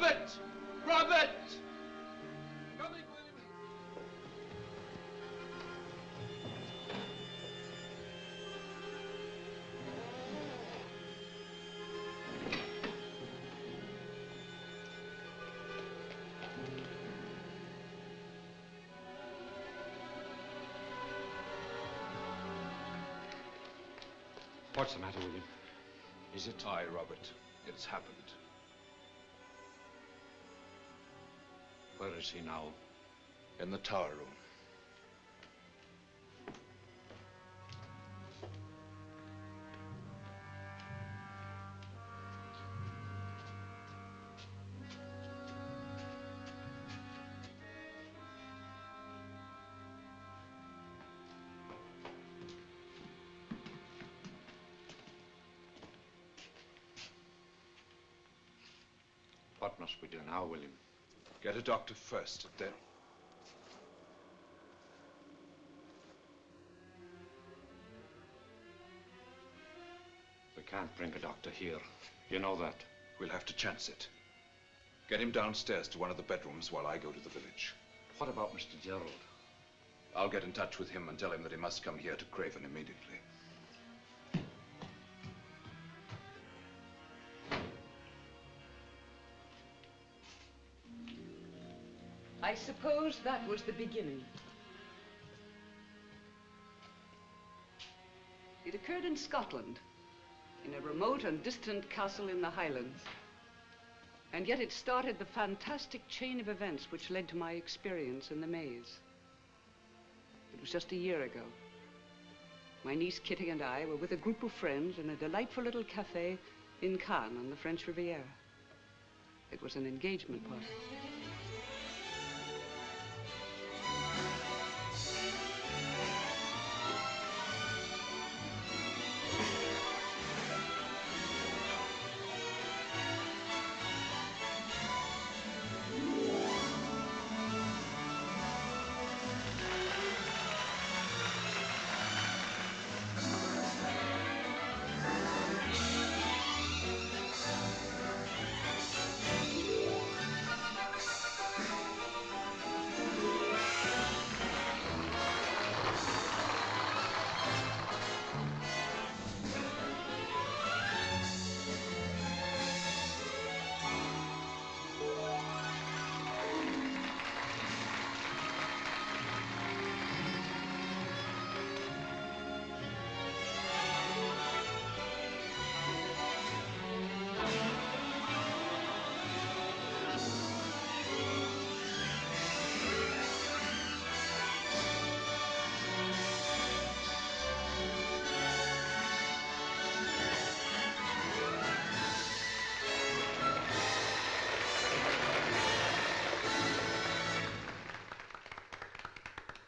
Robert! Robert! Coming, William. What's the matter, William? Is it? Aye, Robert. It's happened. Where is he now? In the tower room. What must we do now, William? Get a doctor first, then. We can't bring a doctor here. You know that. We'll have to chance it. Get him downstairs to one of the bedrooms while I go to the village. What about Mr. Gerald? I'll get in touch with him and tell him that he must come here to Craven immediately. I suppose that was the beginning. It occurred in Scotland, in a remote and distant castle in the Highlands. And yet it started the fantastic chain of events which led to my experience in the maze. It was just a year ago. My niece Kitty and I were with a group of friends in a delightful little cafe in Cannes on the French Riviera. It was an engagement party.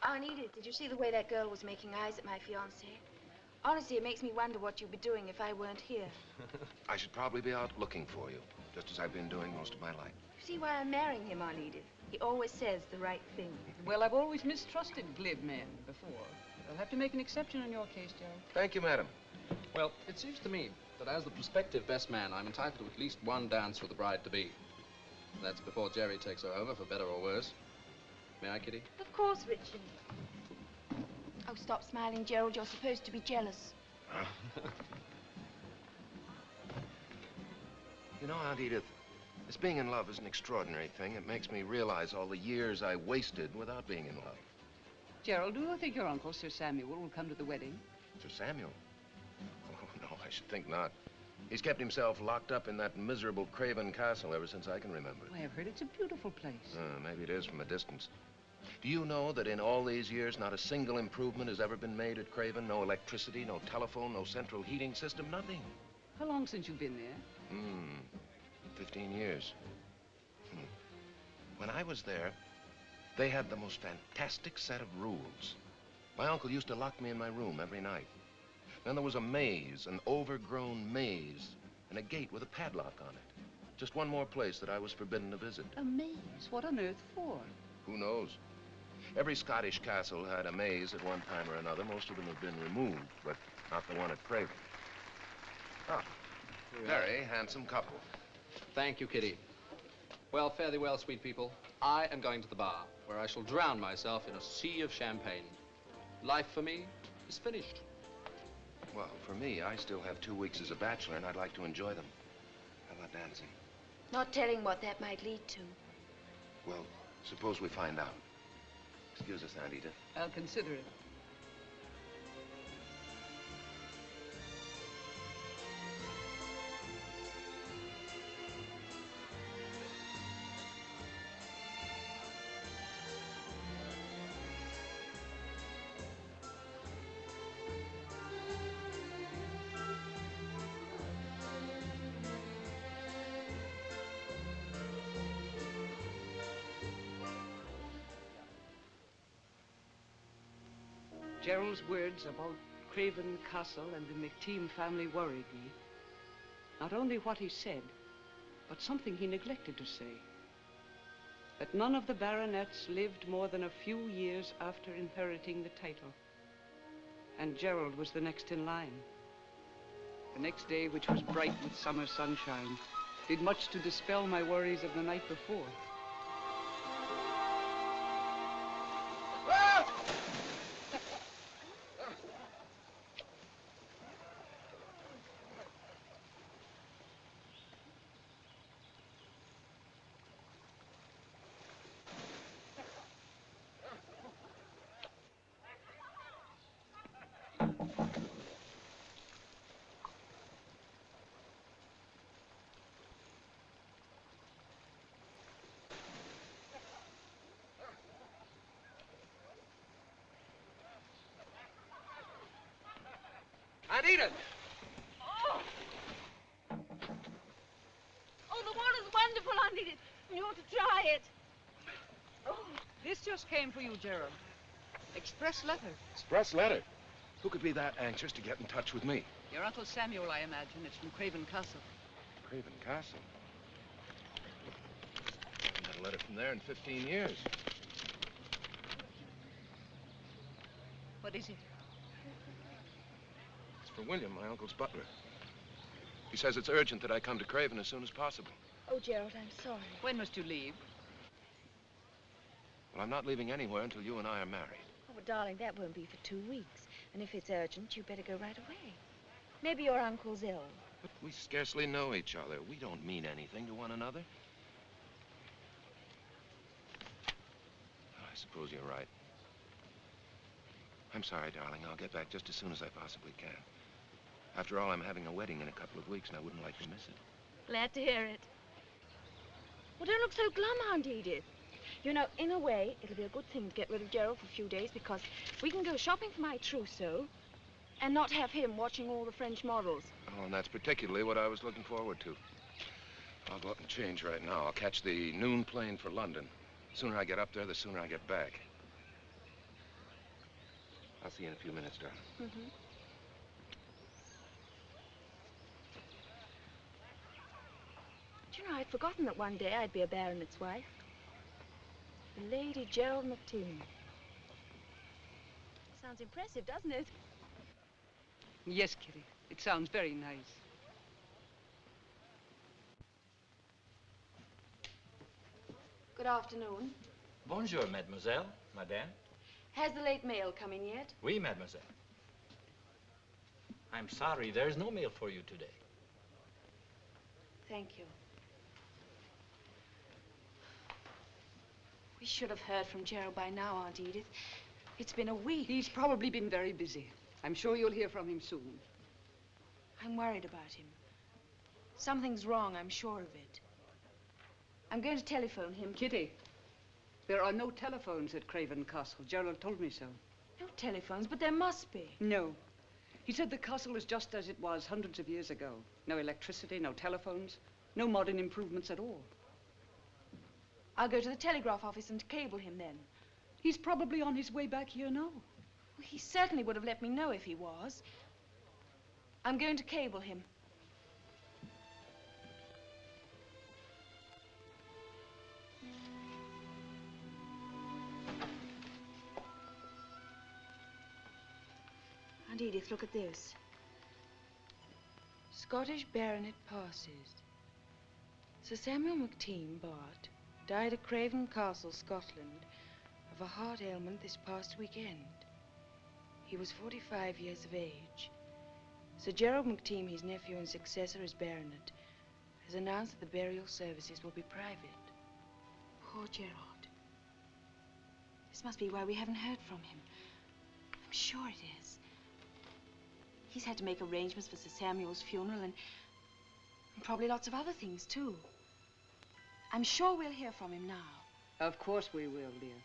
Aunt Edith, did you see the way that girl was making eyes at my fiancé? Honestly, it makes me wonder what you'd be doing if I weren't here. I should probably be out looking for you, just as I've been doing most of my life. You see why I'm marrying him, Aunt Edith? He always says the right thing. Well, I've always mistrusted glib men before. I'll have to make an exception in your case, Gerald. Thank you, madam. Well, it seems to me that as the prospective best man, I'm entitled to at least one dance with the bride-to-be. That's before Jerry takes her over, for better or worse. May I, Kitty? Of course, Richard. Oh, stop smiling, Gerald. You're supposed to be jealous. You know, Aunt Edith, this being in love is an extraordinary thing. It makes me realize all the years I wasted without being in love. Gerald, do you think your uncle, Sir Samuel, will come to the wedding? Sir Samuel? Oh, no, I should think not. He's kept himself locked up in that miserable Craven castle ever since I can remember. Well, I've heard it's a beautiful place. Maybe it is from a distance. Do you know that in all these years, not a single improvement has ever been made at Craven? No electricity, no telephone, no central heating system, nothing. How long since you've been there? 15 years. When I was there, they had the most fantastic set of rules. My uncle used to lock me in my room every night. Then there was a maze, an overgrown maze, and a gate with a padlock on it. Just one more place that I was forbidden to visit. A maze? What on earth for? Who knows? Every Scottish castle had a maze at one time or another. Most of them have been removed, but not the one at Craven. Ah, very handsome couple. Thank you, Kitty. Well, fare thee well, sweet people. I am going to the bar, where I shall drown myself in a sea of champagne. Life for me is finished. Well, for me, I still have 2 weeks as a bachelor, and I'd like to enjoy them. How about dancing? Not telling what that might lead to. Well, suppose we find out. Excuse us, Aunt Edith. I'll consider it. Gerald's words about Craven Castle and the McTeam family worried me. Not only what he said, but something he neglected to say. That none of the baronets lived more than a few years after inheriting the title. And Gerald was the next in line. The next day, which was bright with summer sunshine, did much to dispel my worries of the night before. Aunt Edith! Oh, the water's wonderful, Aunt Edith. You ought to try it. Oh, this just came for you, Gerald. Express letter. Express letter? Who could be that anxious to get in touch with me? Your Uncle Samuel, I imagine. It's from Craven Castle. Craven Castle? I haven't had a letter from there in 15 years. What is it? It's for William, my uncle's butler. He says it's urgent that I come to Craven as soon as possible. Oh, Gerald, I'm sorry. When must you leave? Well, I'm not leaving anywhere until you and I are married. Oh, but darling, that won't be for 2 weeks. And if it's urgent, you better go right away. Maybe your uncle's ill. But we scarcely know each other. We don't mean anything to one another. I suppose you're right. I'm sorry, darling. I'll get back just as soon as I possibly can. After all, I'm having a wedding in a couple of weeks, and I wouldn't like to miss it. Glad to hear it. Well, don't look so glum, Aunt Edith. You know, in a way, it'll be a good thing to get rid of Gerald for a few days because we can go shopping for my trousseau and not have him watching all the French models. Oh, and that's particularly what I was looking forward to. I'll go up and change right now. I'll catch the noon plane for London. The sooner I get up there, the sooner I get back. I'll see you in a few minutes, darling. Mm-hmm. Do you know, I'd forgotten that one day I'd be a baronet's wife. Lady Gerald McTeam. Sounds impressive, doesn't it? Yes, Kitty. It sounds very nice. Good afternoon. Bonjour, mademoiselle, madame. Has the late mail come in yet? Oui, mademoiselle. I'm sorry, there's no mail for you today. Thank you. We should have heard from Gerald by now, Aunt Edith. It's been a week. He's probably been very busy. I'm sure you'll hear from him soon. I'm worried about him. Something's wrong, I'm sure of it. I'm going to telephone him. Kitty, there are no telephones at Craven Castle. Gerald told me so. No telephones, but there must be. No. He said the castle is just as it was hundreds of years ago. No electricity, no telephones, no modern improvements at all. I'll go to the telegraph office and cable him then. He's probably on his way back here now. Well, he certainly would have let me know if he was. I'm going to cable him. Aunt Edith, look at this. Scottish baronet passes. Sir Samuel McTeam, Bart, died at Craven Castle, Scotland, of a heart ailment this past weekend. He was 45 years of age. Sir Gerald McTeam, his nephew and successor as baronet, has announced that the burial services will be private. Poor Gerald. This must be why we haven't heard from him. I'm sure it is. He's had to make arrangements for Sir Samuel's funeral and probably lots of other things, too. I'm sure we'll hear from him now. Of course we will, dear.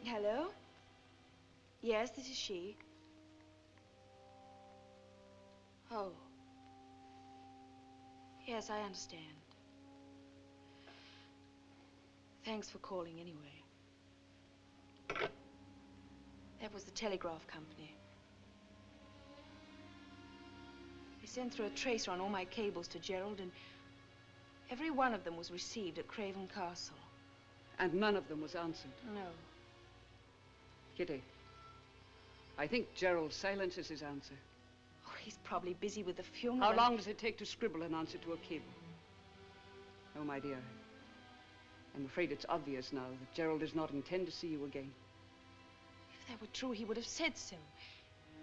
Hello? Yes, this is she. Oh. Yes, I understand. Thanks for calling anyway. That was the telegraph company. They sent through a tracer on all my cables to Gerald, and every one of them was received at Craven Castle. And none of them was answered. No. Kitty, I think Gerald silences his answer. Oh, he's probably busy with the funeral. How long does it take to scribble an answer to a cable? Oh, my dear, I'm afraid it's obvious now that Gerald does not intend to see you again. If that were true, he would have said so.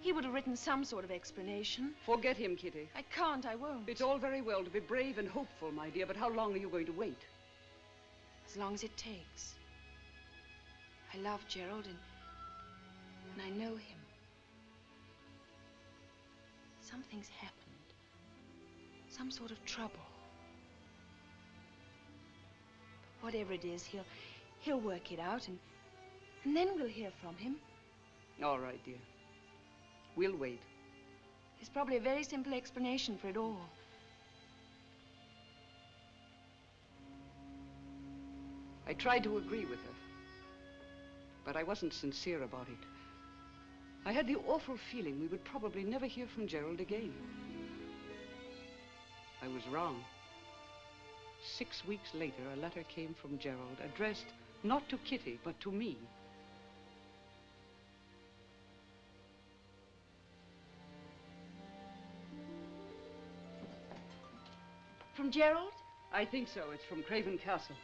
He would have written some sort of explanation. Forget him, Kitty. I can't, I won't. It's all very well to be brave and hopeful, my dear, but how long are you going to wait? As long as it takes. I love Gerald, and I know him. Something's happened. Some sort of trouble. But whatever it is, he'll work it out, and then we'll hear from him. All right, dear. We'll wait. There's probably a very simple explanation for it all. I tried to agree with her, but I wasn't sincere about it. I had the awful feeling we would probably never hear from Gerald again. I was wrong. 6 weeks later, a letter came from Gerald, addressed not to Kitty, but to me. From Gerald? I think so. It's from Craven Castle.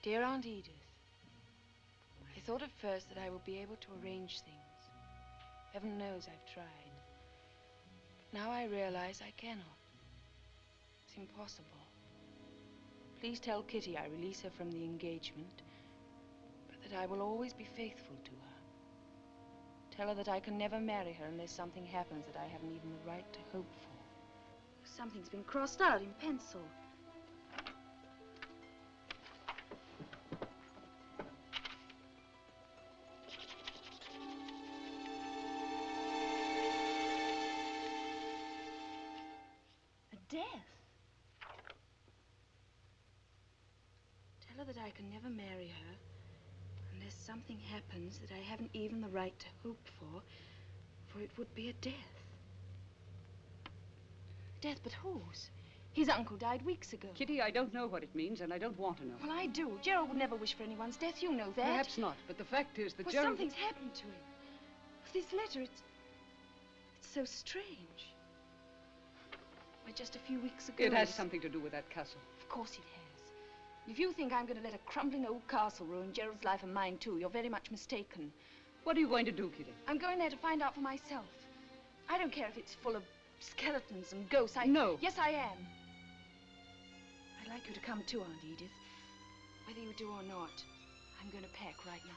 Dear Aunt Edith, I thought at first that I would be able to arrange things. Heaven knows I've tried. But now I realize I cannot. It's impossible. Please tell Kitty I release her from the engagement, but that I will always be faithful to her. Tell her that I can never marry her unless something happens that I haven't even the right to hope for. Something's been crossed out in pencil. Tell her that I can never marry her unless something happens that I haven't even the right to hope for it would be a death. Death, but whose? His uncle died weeks ago. Kitty, I don't know what it means, and I don't want to know. Well, I do. Gerald would never wish for anyone's death. You know that. Perhaps not, but the fact is that well, Gerald... something's happened to him. This letter, it's so strange. Why, just a few weeks ago... It has something to do with that castle. Of course it has. If you think I'm going to let a crumbling old castle ruin Gerald's life and mine, too, you're very much mistaken. What are you going to do, Kitty? I'm going there to find out for myself. I don't care if it's full of skeletons and ghosts. No. Yes, I am. I'd like you to come, too, Aunt Edith. Whether you do or not, I'm going to pack right now.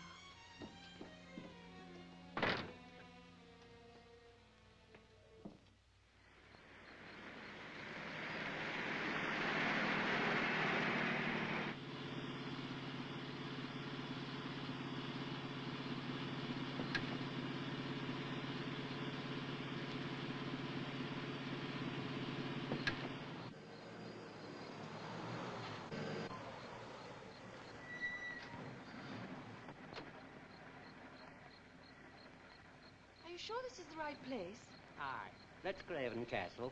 Are you sure this is the right place? Aye, that's Craven Castle.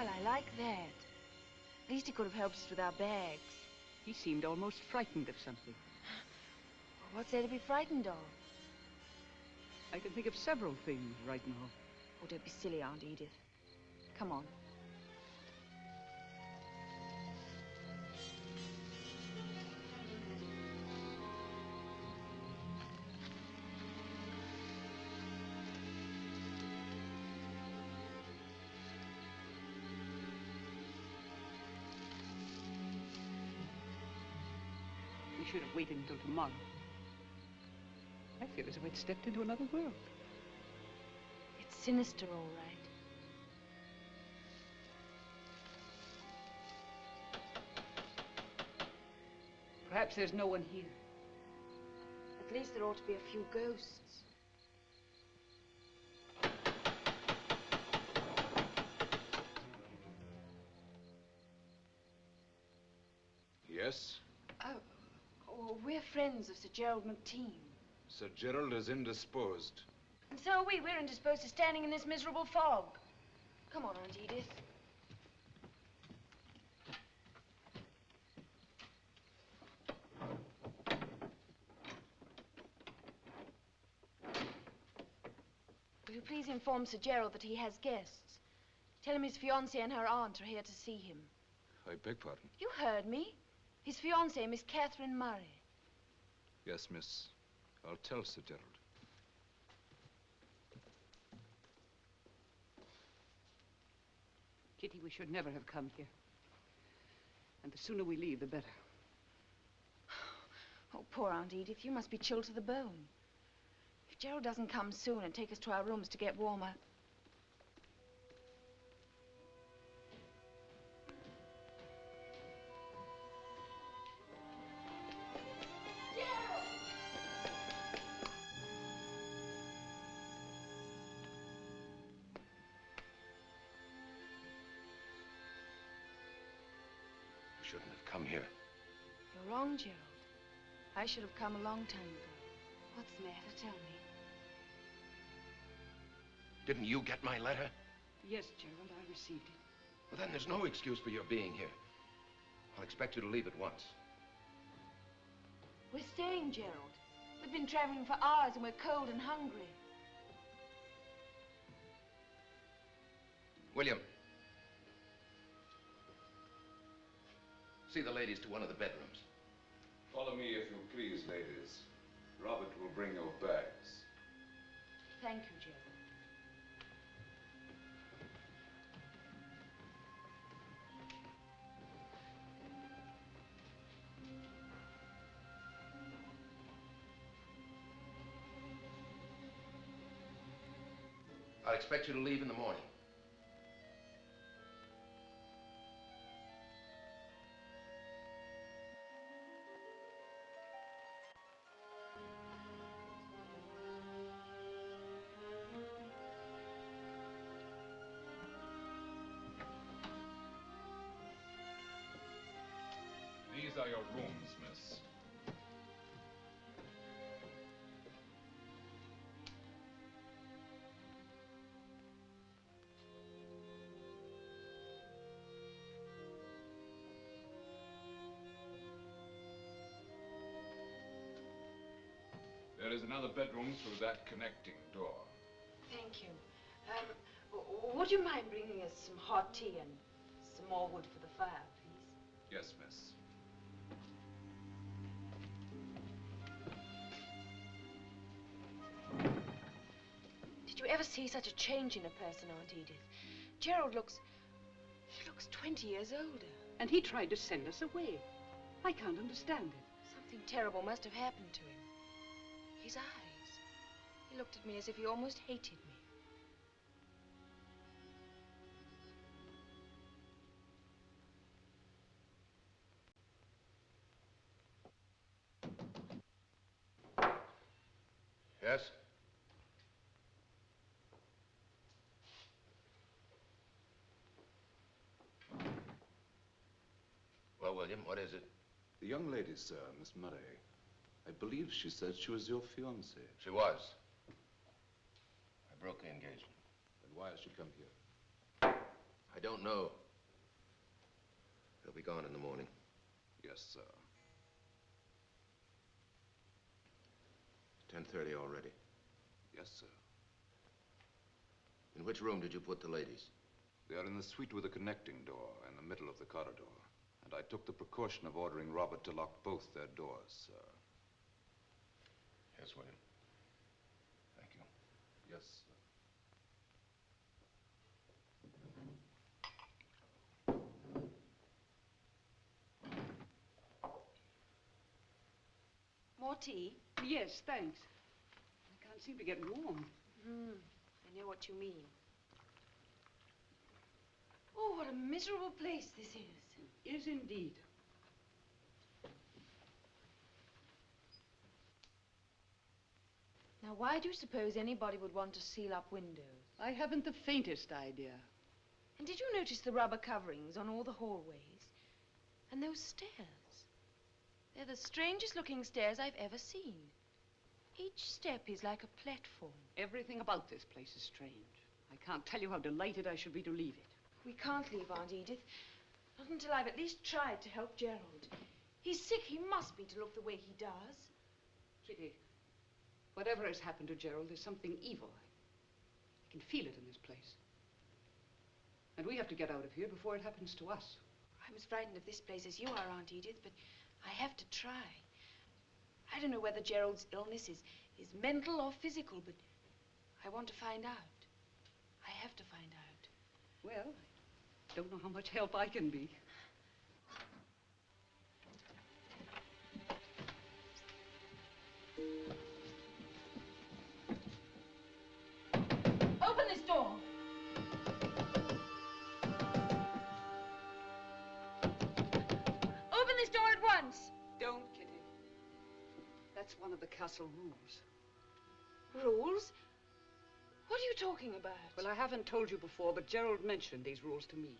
Well, I like that. At least he could have helped us with our bags. He seemed almost frightened of something. Well, what's there to be frightened of? I can think of several things right now. Oh, don't be silly, Aunt Edith. Come on. We should have waited until tomorrow. I feel as if I'd stepped into another world. It's sinister, all right. Perhaps there's no one here. At least there ought to be a few ghosts. Yes? Oh, we're friends of Sir Gerald McTeam. Sir Gerald is indisposed. And so are we. We're indisposed to standing in this miserable fog. Come on, Aunt Edith. Will you please inform Sir Gerald that he has guests? Tell him his fiancée and her aunt are here to see him. I beg pardon? You heard me. His fiancée, Miss Katherine Murray. Yes, miss. I'll tell Sir Gerald. Kitty, we should never have come here. And the sooner we leave, the better. Oh, poor Aunt Edith. You must be chilled to the bone. If Gerald doesn't come soon and take us to our rooms to get warmer... You shouldn't have come here. You're wrong, Gerald. I should have come a long time ago. What's the matter? Tell me. Didn't you get my letter? Yes, Gerald, I received it. Well, then there's no excuse for your being here. I'll expect you to leave at once. We're staying, Gerald. We've been traveling for hours and we're cold and hungry. William. See the ladies to one of the bedrooms. Follow me if you please, ladies. Robert will bring your bags. Thank you, Gerald. I'll expect you to leave in the morning. These are your rooms, miss. There is another bedroom through that connecting door. Thank you. Would you mind bringing us some hot tea and some more wood for the fire, please? Yes, miss. Did you ever see such a change in a person, Aunt Edith? Gerald looks 20 years older. And he tried to send us away. I can't understand it. Something terrible must have happened to him. His eyes. He looked at me as if he almost hated me. Yes? Well, William, what is it? The young lady, sir, Miss Murray. I believe she said she was your fiancée. She was. I broke the engagement. Then why has she come here? I don't know. He'll be gone in the morning. Yes, sir. 10:30 already. Yes, sir. In which room did you put the ladies? They are in the suite with a connecting door in the middle of the corridor. And I took the precaution of ordering Robert to lock both their doors, sir. Yes, William. Thank you. Yes, sir. More tea? Yes, thanks. I can't seem to get warm. I know what you mean. Oh, what a miserable place this is. Is indeed. Now, why do you suppose anybody would want to seal up windows? I haven't the faintest idea. And did you notice the rubber coverings on all the hallways? And those stairs? They're the strangest looking stairs I've ever seen. Each step is like a platform. Everything about this place is strange. I can't tell you how delighted I should be to leave it. We can't leave, Aunt Edith. Not until I've at least tried to help Gerald. He's sick. He must be to look the way he does. Kitty, whatever has happened to Gerald, there's something evil. I can feel it in this place. And we have to get out of here before it happens to us. I'm as frightened of this place as you are, Aunt Edith, but I have to try. I don't know whether Gerald's illness is mental or physical, but I want to find out. I have to find out. Well, I don't know how much help I can be. Open this door. Open this door at once. Don't, Kitty. That's one of the castle rules. Rules? What are you talking about? Well, I haven't told you before, but Gerald mentioned these rules to me.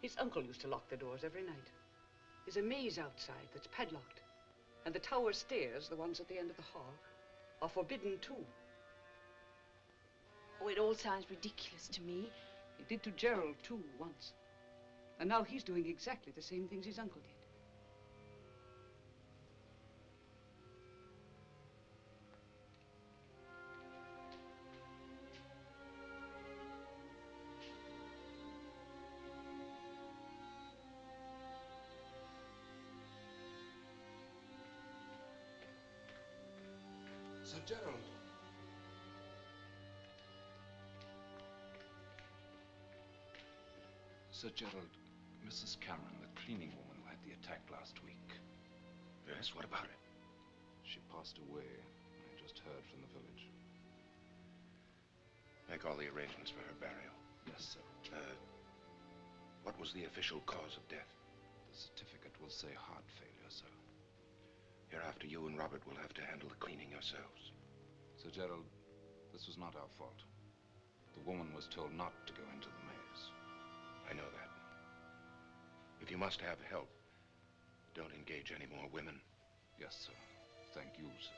His uncle used to lock the doors every night. There's a maze outside that's padlocked. And the tower stairs, the ones at the end of the hall, are forbidden too. Oh, it all sounds ridiculous to me. It did to Gerald too, once. And now he's doing exactly the same things his uncle did. Sir Gerald. Sir Gerald, Mrs. Cameron, the cleaning woman who had the attack last week. Yes, what about it? She passed away. I just heard from the village. Make all the arrangements for her burial. Yes, sir. What was the official cause of death? The certificate will say heart failure, sir. Hereafter, you and Robert will have to handle the cleaning yourselves. Sir Gerald, this was not our fault. The woman was told not to go into the maze. I know that. If you must have help, don't engage any more women. Yes, sir. Thank you, sir.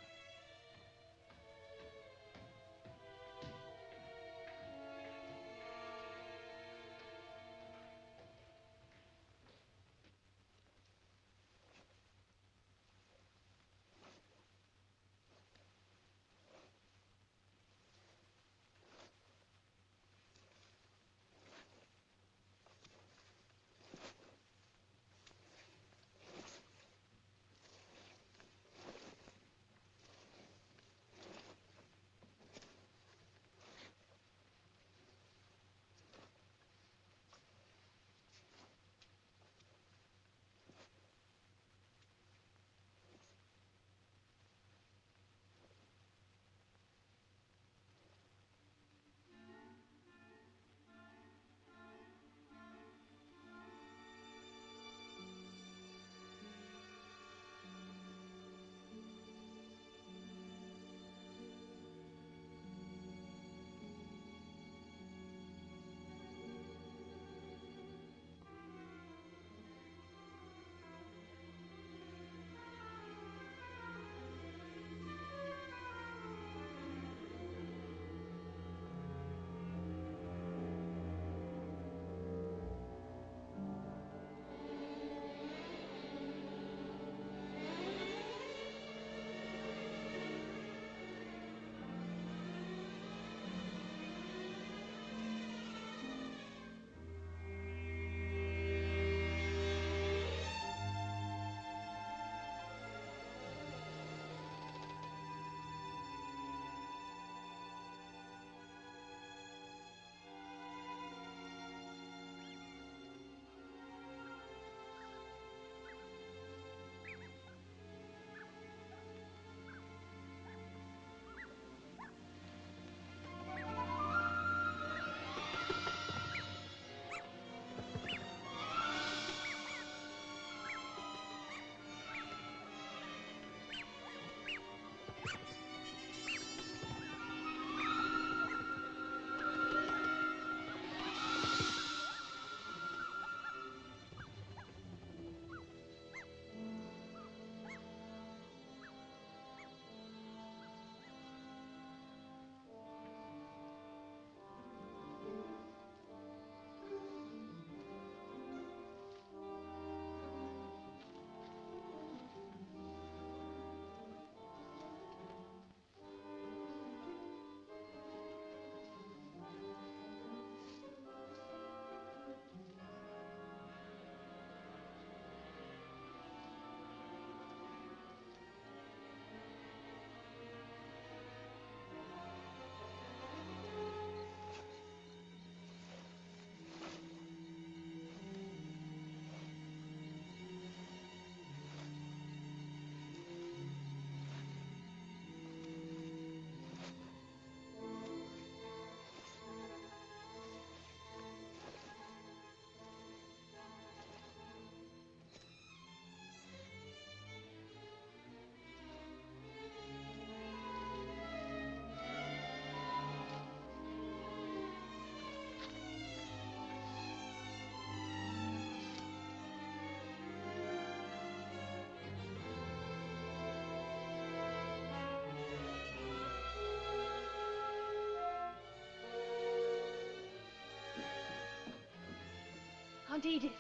Aunt Edith,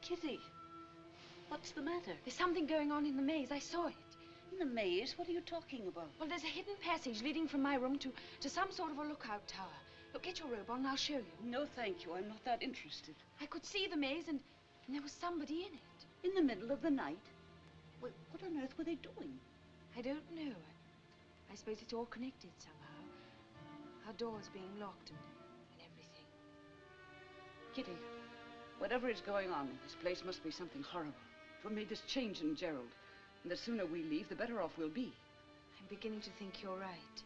Kitty, what's the matter? there's something going on in the maze. I saw it. In the maze? What are you talking about? Well, there's a hidden passage leading from my room to some sort of a lookout tower. Look, get your robe on and I'll show you. No, thank you. I'm not that interested. I could see the maze and there was somebody in it. In the middle of the night? What on earth were they doing? I don't know. I suppose it's all connected somehow. Our doors being locked and everything. Kitty, whatever is going on in this place must be something horrible. What made this change in Gerald? And the sooner we leave, the better off we'll be. I'm beginning to think you're right.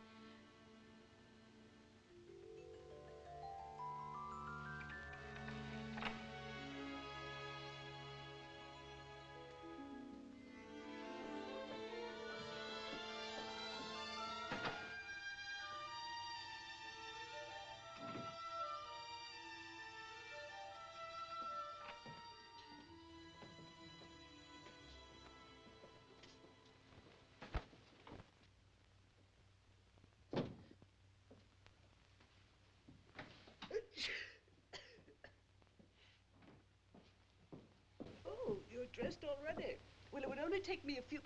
Oh, you're dressed already. Well, it would only take me a few...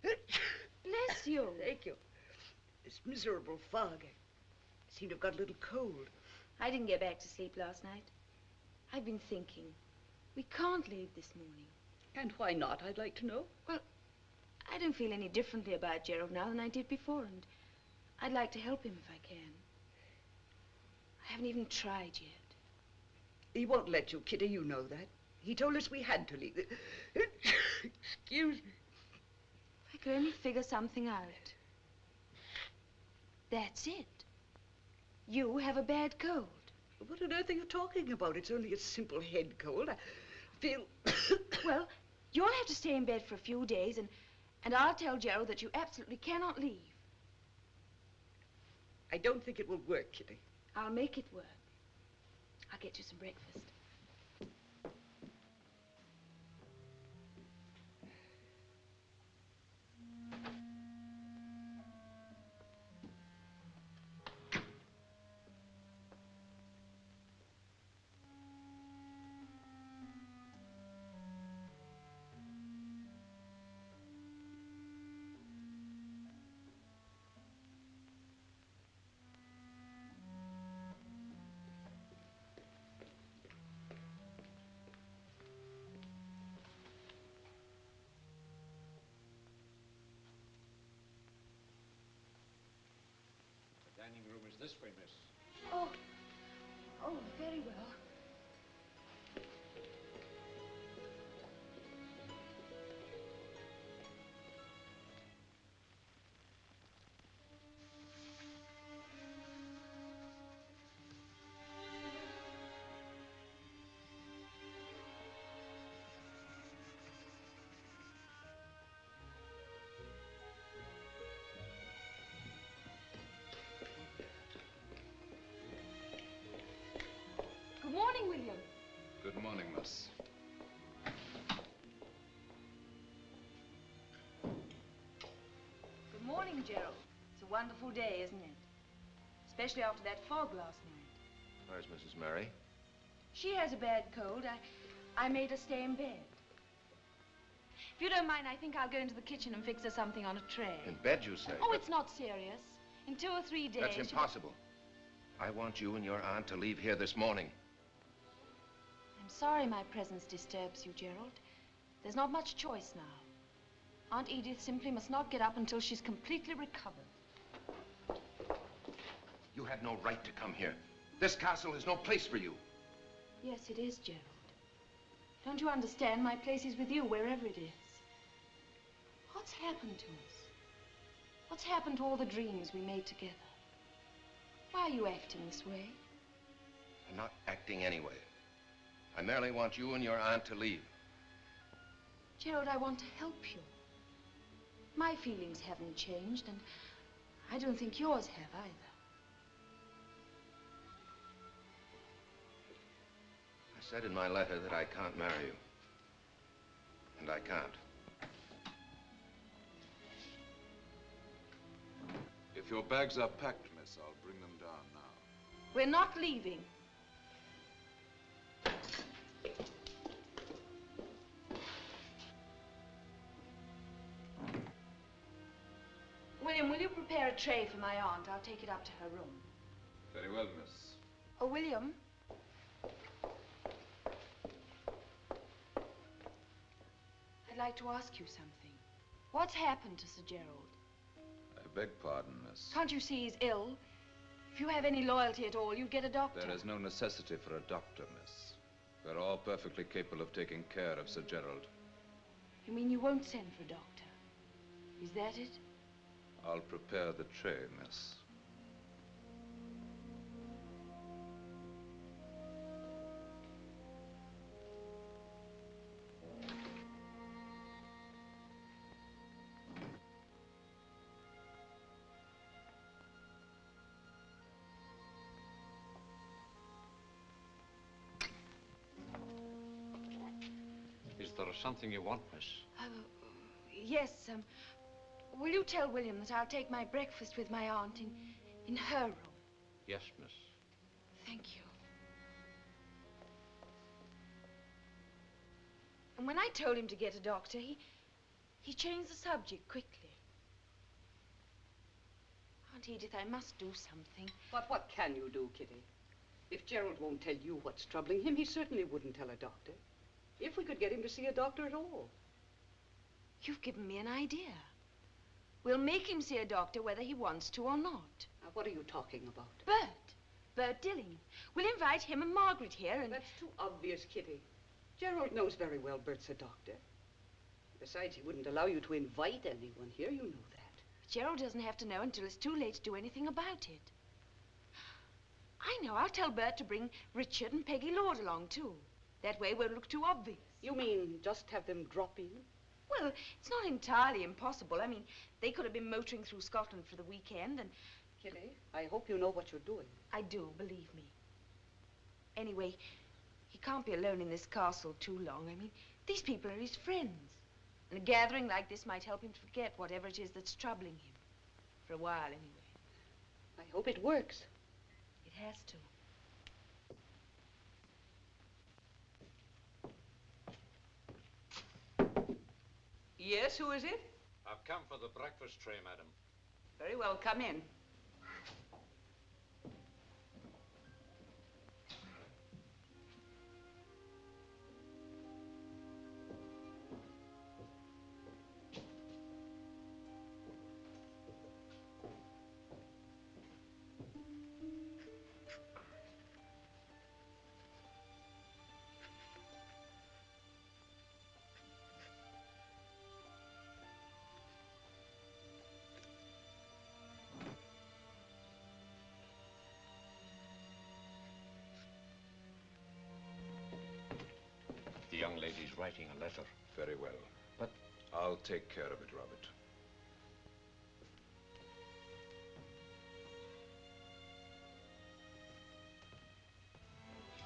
Bless you. Thank you. This miserable fog. I seem to have got a little cold. I didn't get back to sleep last night. I've been thinking. We can't leave this morning. And why not, I'd like to know? Well, I don't feel any differently about Gerald now than I did before, and I'd like to help him if I can. I haven't even tried yet. He won't let you, Kitty, you know that. He told us we had to leave. Excuse me. If I could only figure something out. That's it. You have a bad cold. What on earth are you talking about? It's only a simple head cold. I feel... Well, you'll have to stay in bed for a few days, and I'll tell Gerald that you absolutely cannot leave. I don't think it will work, Kitty. I'll make it work. I'll get you some breakfast. Dining room is this way, miss. Oh, very well. Good morning, miss. Good morning, Gerald. It's a wonderful day, isn't it? Especially after that fog last night. Where's Mrs. Murray? She has a bad cold. I made her stay in bed. If you don't mind, I think I'll go into the kitchen and fix her something on a tray. In bed, you say? Oh, it's not serious. In 2 or 3 days... That's impossible. I want you and your aunt to leave here this morning. I'm sorry my presence disturbs you, Gerald. There's not much choice now. Aunt Edith simply must not get up until she's completely recovered. You had no right to come here. This castle is no place for you. Yes, it is, Gerald. Don't you understand? My place is with you, wherever it is. What's happened to us? What's happened to all the dreams we made together? Why are you acting this way? I'm not acting anyway. I merely want you and your aunt to leave. Gerald, I want to help you. My feelings haven't changed, and I don't think yours have either. I said in my letter that I can't marry you. And I can't. If your bags are packed, miss, I'll bring them down now. We're not leaving. William, will you prepare a tray for my aunt? I'll take it up to her room. Very well, miss. Oh, William. I'd like to ask you something. What's happened to Sir Gerald? I beg pardon, miss. Can't you see he's ill? If you have any loyalty at all, you'd get a doctor. There is no necessity for a doctor, miss. We're all perfectly capable of taking care of Sir Gerald. You mean you won't send for a doctor? Is that it? I'll prepare the tray, miss. Is there something you want, miss? Yes, will you tell William that I'll take my breakfast with my aunt in her room? Yes, miss. Thank you. And when I told him to get a doctor, he changed the subject quickly. Aunt Edith, I must do something. But what can you do, Kitty? If Gerald won't tell you what's troubling him, he certainly wouldn't tell a doctor. If we could get him to see a doctor at all. You've given me an idea. We'll make him see a doctor whether he wants to or not. Now, what are you talking about? Bert Dilling. We'll invite him and Margaret here and... That's too obvious, Kitty. Gerald knows very well Bert's a doctor. Besides, he wouldn't allow you to invite anyone here, you know that. Gerald doesn't have to know until it's too late to do anything about it. I know. I'll tell Bert to bring Richard and Peggy Lord along, too. That way it won't look too obvious. You mean just have them drop in? Well, it's not entirely impossible. I mean, they could have been motoring through Scotland for the weekend and... Kitty, I hope you know what you're doing. I do, believe me. Anyway, he can't be alone in this castle too long. I mean, these people are his friends. And a gathering like this might help him to forget whatever it is that's troubling him. For a while, anyway. I hope it works. It has to. Yes, who is it? I've come for the breakfast tray, madam. Very well, come in. The young lady's writing a letter. Very well. But... I'll take care of it, Robert.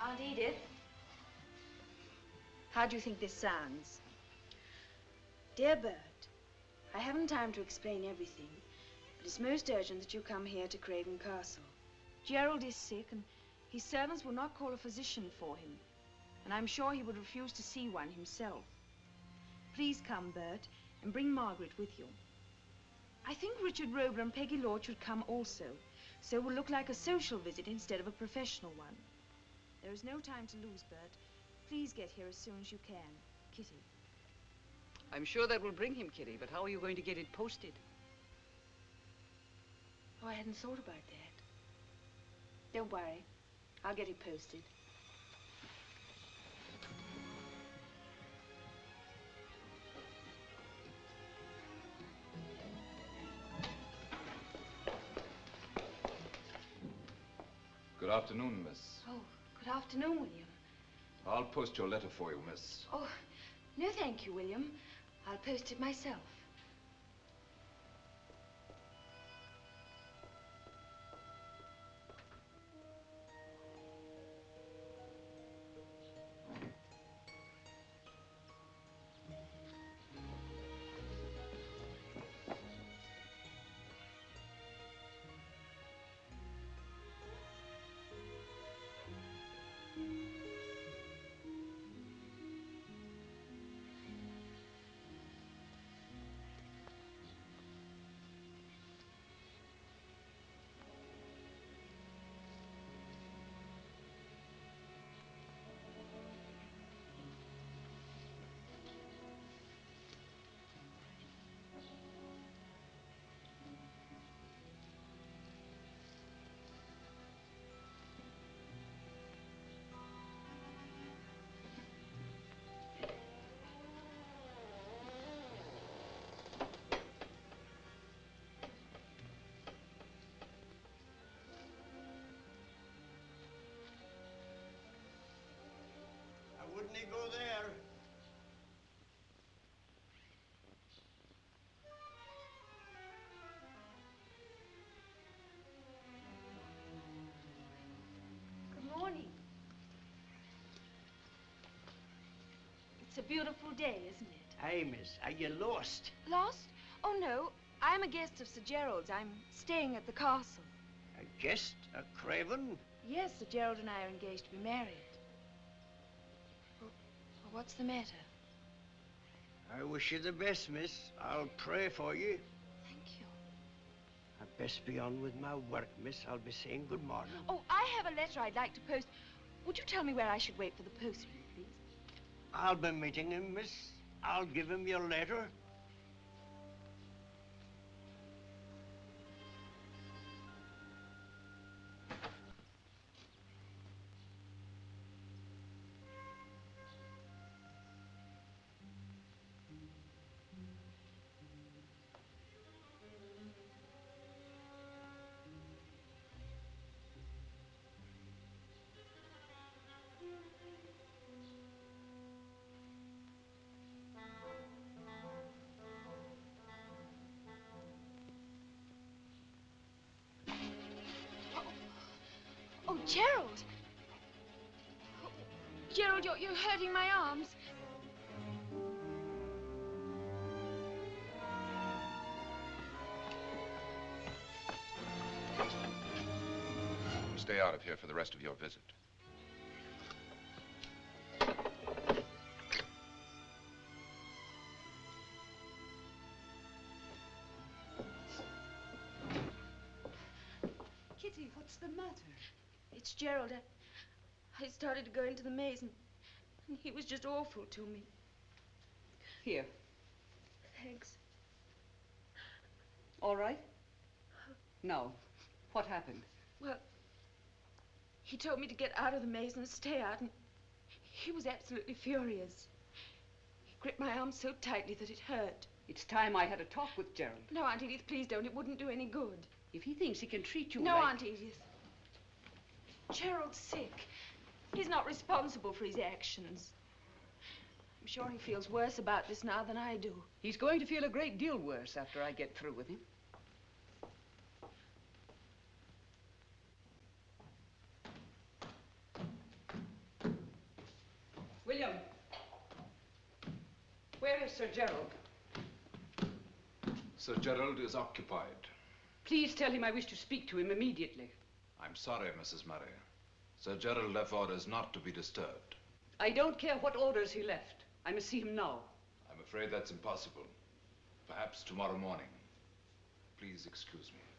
Aunt Edith? How do you think this sounds? Dear Bert, I haven't time to explain everything, but it's most urgent that you come here to Craven Castle. Gerald is sick, and his servants will not call a physician for him, and I'm sure he would refuse to see one himself. Please come, Bert, and bring Margaret with you. I think Richard Rover and Peggy Lord should come also, so it will look like a social visit instead of a professional one. There is no time to lose, Bert. Please get here as soon as you can. Kitty. I'm sure that will bring him, Kitty, but how are you going to get it posted? Oh, I hadn't thought about that. Don't worry. I'll get it posted. Good afternoon, miss. Oh, good afternoon, William. I'll post your letter for you, miss. Oh, no thank you, William. I'll post it myself. Wouldn't he go there? Good morning. It's a beautiful day, isn't it? Aye, miss. Are you lost? Lost? Oh, no. I'm a guest of Sir Gerald's. I'm staying at the castle. A guest? A Craven? Yes, Sir Gerald and I are engaged to be married. Well, what's the matter? I wish you the best, miss. I'll pray for you. Thank you. I'd best be on with my work, miss. I'll be saying good morning. Oh, I have a letter I'd like to post. Would you tell me where I should wait for the postman, please? I'll be meeting him, miss. I'll give him your letter. Oh, Gerald! Gerald, you're hurting my arms. Stay out of here for the rest of your visit. Kitty, what's the matter? It's Gerald. I started to go into the maze, and he was just awful to me. Here. Thanks. All right? Now, what happened? Well, he told me to get out of the maze and stay out, and he was absolutely furious. He gripped my arm so tightly that it hurt. It's time I had a talk with Gerald. No, Aunt Edith, please don't. It wouldn't do any good. If he thinks he can treat you No, like... Aunt Edith. Gerald's sick. He's not responsible for his actions. I'm sure he feels worse about this now than I do. He's going to feel a great deal worse after I get through with him. William, Where's Sir Gerald? Sir Gerald is occupied. Please tell him I wish to speak to him immediately. I'm sorry, Mrs. Murray. Sir Gerald left orders not to be disturbed. I don't care what orders he left. I must see him now. I'm afraid that's impossible. Perhaps tomorrow morning. Please excuse me.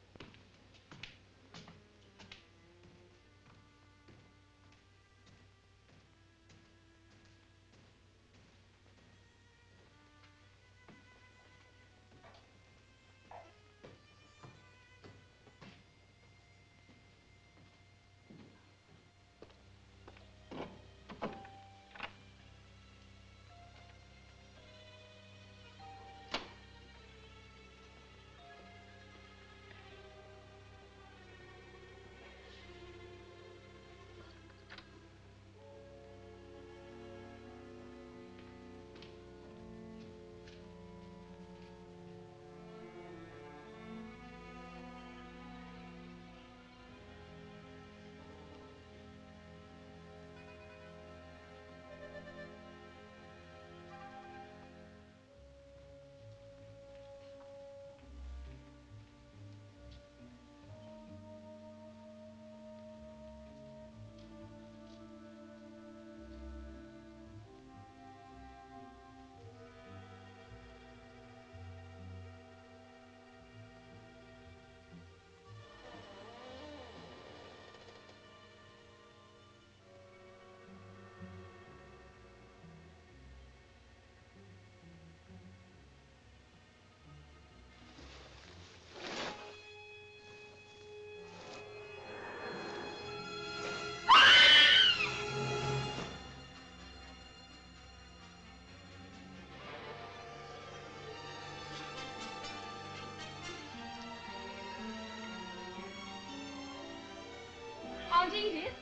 Aunt Edith?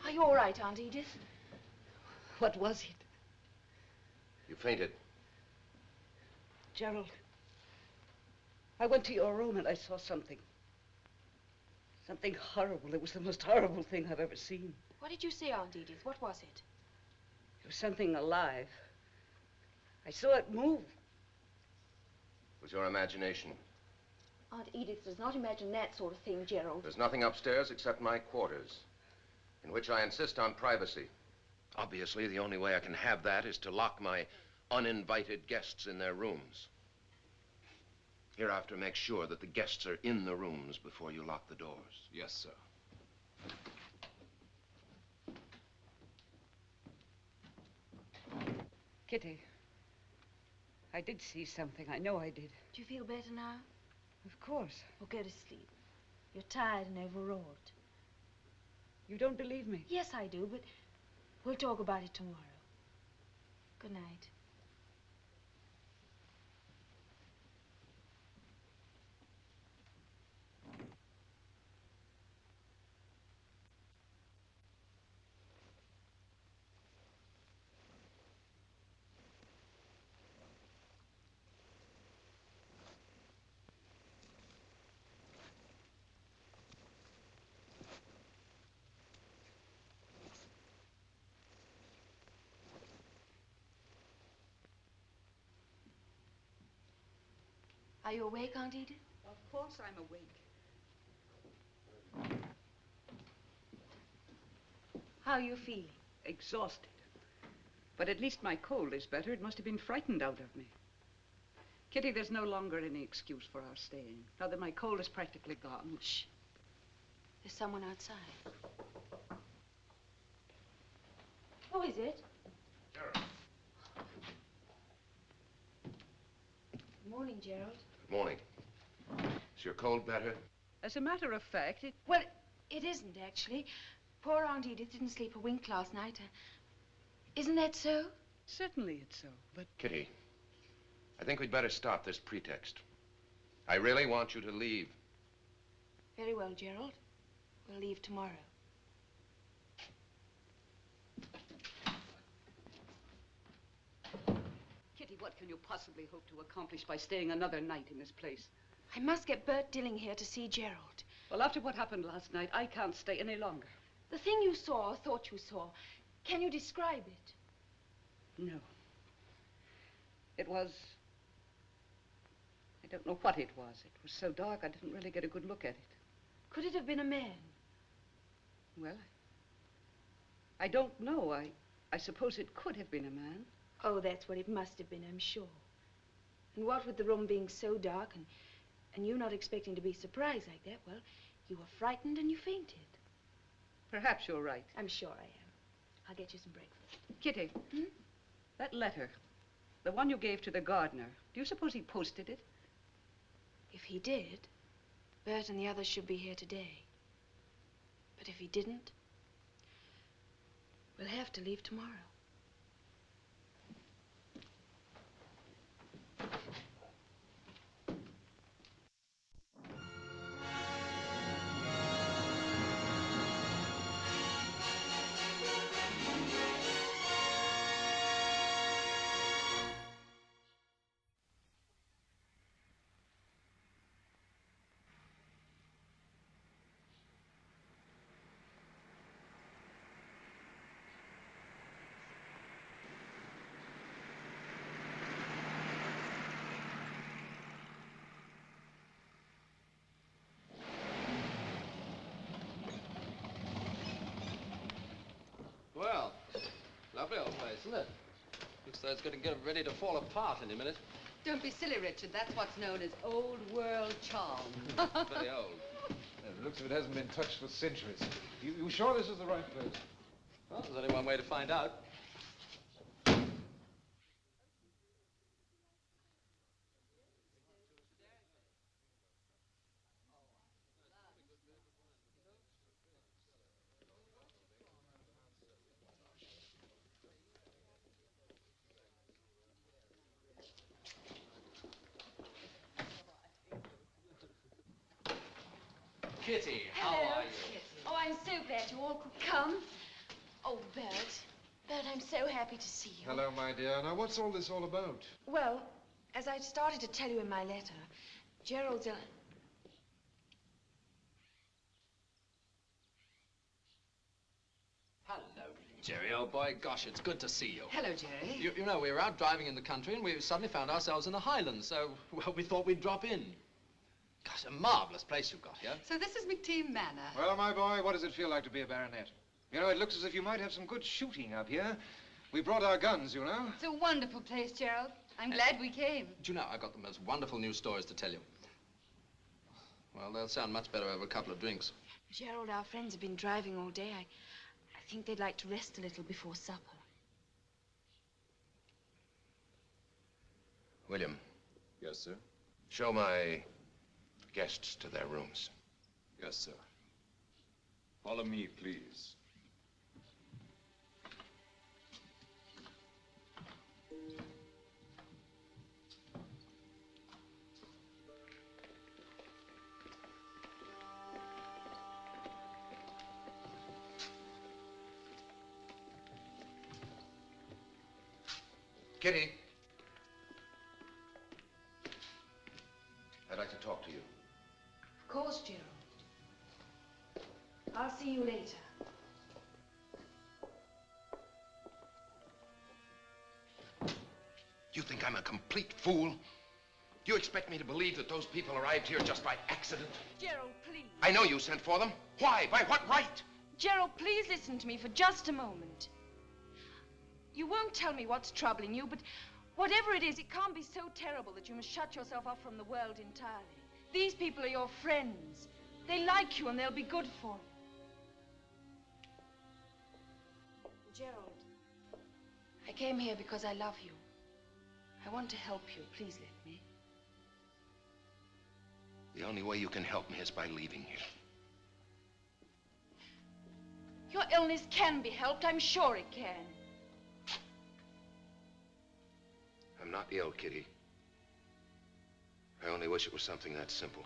Are you all right, Aunt Edith? What was it? You fainted. Gerald, I went to your room and I saw something. Something horrible. It was the most horrible thing I've ever seen. What did you see, Aunt Edith? What was it? It was something alive. I saw it move. It was your imagination. Aunt Edith does not imagine that sort of thing, Gerald. There's nothing upstairs except my quarters, in which I insist on privacy. Obviously, the only way I can have that is to lock my uninvited guests in their rooms. Hereafter, make sure that the guests are in the rooms before you lock the doors. Yes, sir. Kitty, I did see something. I know I did. Do you feel better now? Of course. Well, go to sleep. You're tired and overwrought. You don't believe me? Yes, I do, but we'll talk about it tomorrow. Good night. Are you awake, Aunt Edith? Of course I'm awake. How are you feeling? Exhausted. But at least my cold is better. It must have been frightened out of me. Kitty, there's no longer any excuse for our staying. Now that my cold is practically gone. Shh. There's someone outside. Who is it? Gerald. Good morning, Gerald. Good morning. Is your cold better? As a matter of fact, it... Well, it isn't, actually. Poor Aunt Edith didn't sleep a wink last night. Isn't that so? Certainly it's so, but... Kitty, I think we'd better stop this pretext. I really want you to leave. Very well, Gerald. We'll leave tomorrow. Kitty, what can you possibly hope to accomplish by staying another night in this place? I must get Bert Dilling here to see Gerald. Well, after what happened last night, I can't stay any longer. The thing you saw or thought you saw, can you describe it? No. It was... I don't know what it was. It was so dark I didn't really get a good look at it. Could it have been a man? Well, I don't know. I suppose it could have been a man. Oh, that's what it must have been, I'm sure. And what with the room being so dark and you not expecting to be surprised like that, well, you were frightened and you fainted. Perhaps you're right. I'm sure I am. I'll get you some breakfast. Kitty, that letter, the one you gave to the gardener, do you suppose he posted it? If he did, Bert and the others should be here today. But if he didn't, we'll have to leave tomorrow. Well, lovely old place, isn't it? Looks though it's going to get ready to fall apart any minute. Don't be silly, Richard. That's what's known as old world charm. Very old. It looks as if it hasn't been touched for centuries. You sure this is the right place? Well, there's only one way to find out. Kitty, how are you? Oh, I'm so glad you all could come. Oh, Bert. Bert, I'm so happy to see you. Hello, my dear. Now, what's all this all about? Well, as I started to tell you in my letter, Gerald's ill. Hello, Jerry, old boy. Gosh, it's good to see you. Hello, Jerry. You know, we were out driving in the country and we suddenly found ourselves in the Highlands, so, well, we thought we'd drop in. Gosh, a marvelous place you've got here. So this is McTeam Manor. Well, my boy, what does it feel like to be a baronet? You know, it looks as if you might have some good shooting up here. We brought our guns, you know. It's a wonderful place, Gerald. I'm glad we came. Do you know, I've got the most wonderful news stories to tell you. Well, they'll sound much better over a couple of drinks. Gerald, our friends have been driving all day. I think they'd like to rest a little before supper. William. Yes, sir. Show my guests to their rooms. Yes, sir. Follow me, please. Kitty. I'd like to talk to you. Of course, Gerald. I'll see you later. You think I'm a complete fool? You expect me to believe that those people arrived here just by accident? Gerald, please. I know you sent for them. Why? By what right? Gerald, please listen to me for just a moment. You won't tell me what's troubling you, but whatever it is, it can't be so terrible that you must shut yourself off from the world entirely. These people are your friends. They like you and they'll be good for you. Gerald, I came here because I love you. I want to help you. Please let me. The only way you can help me is by leaving here. Your illness can be helped. I'm sure it can. I'm not ill, Kitty. I only wish it was something that simple.